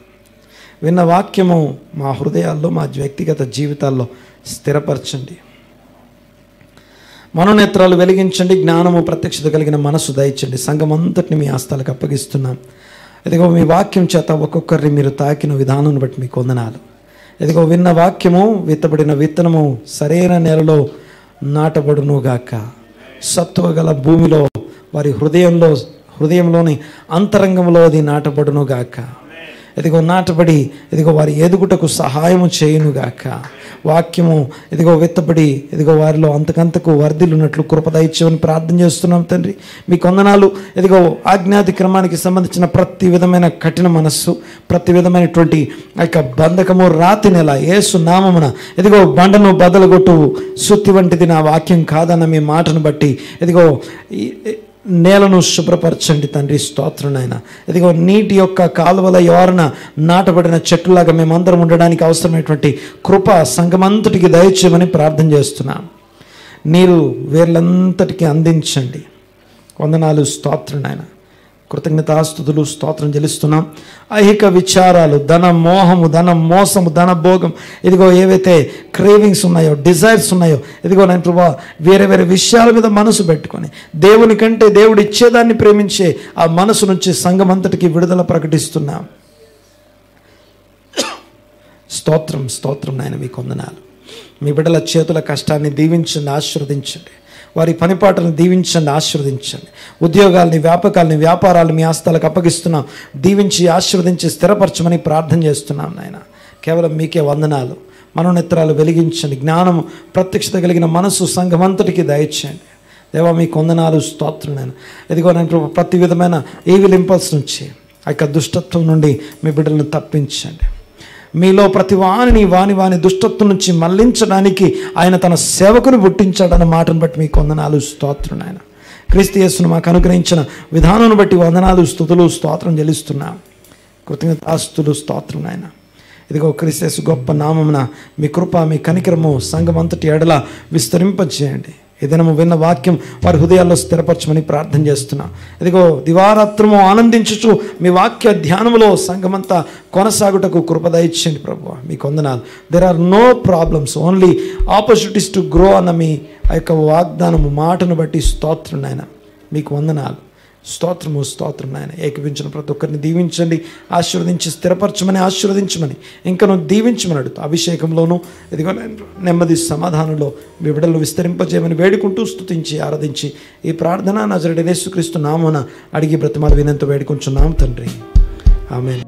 విన్న వాక్యము మా హృదయాల్లో, మా వ్యక్తిగత జీవితాల్లో స్థిరపరచండి. మనోనేత్రాలు వెలిగించండి, జ్ఞానము ప్రత్యక్షత కలిగిన మనసు దయచండి. సంఘం అంతటిని మీ హస్తాలకు అప్పగిస్తున్నాం. ఇదిగో మీ వాక్యం చేత ఒక్కొక్కరిని మీరు తాకిన విధానం బట్టి మీకు వందనాలు. ఇదిగో విన్న వాక్యము, విత్తబడిన విత్తనము సరైన నేలలో నాటబడునుగాక. సత్తువ గల భూమిలో వారి హృదయంలోని అంతరంగంలో అది నాటబడునుగాక. ఇదిగో నాటబడి ఇదిగో వారి ఎదుగుటకు సహాయము చేయునుగాక. వాక్యము ఇదిగో విత్తబడి ఇదిగో వారిలో అంతకంతకు వర్ధిల్లున్నట్లు కృప దయచేయమని ప్రార్థన చేస్తున్నాం తండ్రి. మీకు వందనాలు. ఇదిగో ఆజ్ఞాతిక్రమానికి సంబంధించిన ప్రతి విధమైన కఠిన మనస్సు, ప్రతి విధమైనటువంటి ఆ యొక్క బంధకము రాతి నెల యేసు నామమున ఇదిగో బండను బదలగొట్టు సుత్తి వంటిది నా వాక్యం కాదన్న మీ మాటను బట్టి ఇదిగో నేలను శుభ్రపరచండి తండ్రి. స్తోత్రం నాయన. ఇదిగో నీటి యొక్క కాలువల యోరన నాటబడిన చెట్టులాగా మేమందరం ఉండడానికి అవసరమైనటువంటి కృప సంఘమంతటికి దయచేయమని ప్రార్థన చేస్తున్నాం. నీరు వేర్లంతటికి అందించండి. వందనాలు, స్తోత్రం నాయన. కృతజ్ఞతాస్తుతులు స్తోత్రం చెల్లిస్తున్నాం. ఐహిక విచారాలు, ధన మోహము, ధన మోసము, ధన భోగం, ఇదిగో ఏవైతే క్రేవింగ్స్ ఉన్నాయో, డిజైర్స్ ఉన్నాయో, ఇదిగో నేను ప్రభా వేరే వేరే విషయాల మీద మనసు పెట్టుకొని దేవుని కంటే దేవుడు ఇచ్చేదాన్ని ప్రేమించే ఆ మనసు నుంచి సంఘం అంతటికి విడుదల ప్రకటిస్తున్నాం. స్తోత్రం స్తోత్రం నాయన. మీకు వందనాలు. మీ బిడ్డల చేతుల కష్టాన్ని దీవించండి, ఆశీర్వదించండి. వారి పనిపాటలను దీవించండి, ఆశీర్వదించండి. ఉద్యోగాల్ని, వ్యాపకాలని, వ్యాపారాలు మీ హస్తాలకు అప్పగిస్తున్నాం. దీవించి ఆశీర్వదించి స్థిరపరచమని ప్రార్థన చేస్తున్నాం నాయన. కేవలం మీకే వందనాలు. మనోనేత్రాలు వెలిగించండి. జ్ఞానము ప్రత్యక్షత కలిగిన మనసు సంఘమంతటికి దయచేయండి. దేవా మీకు వందనాలు, స్తోత్రం నాయన. ఇదిగో నేను ప్రతి విధమైన ఈవిల్ ఇంపల్స్ నుంచి, ఆ యొక్క దుష్టత్వం నుండి మీ బిడ్డలను తప్పించండి. మీలో ప్రతి వాని దుష్టత్వం నుంచి మళ్లించడానికి ఆయన తన సేవకుని పుట్టించాడన్న మాటను బట్టి మీకు వందనాలు, స్తోత్రం నాయన. క్రీస్తు యేసును మాకు అనుగ్రహించిన విధానం బట్టి వందనాలు, స్తుతులు, స్తోత్రం చెల్లిస్తున్నాం. కృతజ్ఞతాస్తుతులు, స్తోత్రం నాయన. ఇదిగో క్రీస్తు యేసు గొప్ప నామమున మీ కృప, మీ కనికరము సంఘం అంతటి ఎడల విస్తరింపజేయండి. ఈ దినము విన్న వాక్యం వారి హృదయాల్లో స్థిరపరచమని ప్రార్థన చేస్తున్నాం. ఇదిగో దివారాత్రము ఆనందించుచు మీ వాక్య ధ్యానములో సంఘమంతా కొనసాగుటకు కృప దయచేయండి ప్రభువా. మీకు వందనాలు. There are no problems, only opportunities to grow అన్న మీ ఆ యొక్క వాగ్దానము మాటను బట్టి స్తోత్రం నాయన. మీకు వందనాలు, స్తోత్రము స్తోత్రం నాయన. ఏకీవించిన ప్రతి ఒక్కరిని దీవించండి, ఆశీర్వదించి స్థిరపరచమని, ఆశీర్వదించమని, ఇంకను దీవించమని అడుగుతా. అభిషేకంలోనూ ఇదిగో నెమ్మది సమాధానంలో మీ బిడ్డలు విస్తరింపజేయమని వేడుకుంటూ స్తుతించి ఆరాధించి ఈ ప్రార్థన నజరేయుడైన యేసుక్రీస్తు నామమున అడిగి బ్రతిమాలు వినంత వేడుకుంటున్నాం తండ్రి. ఆమేన్.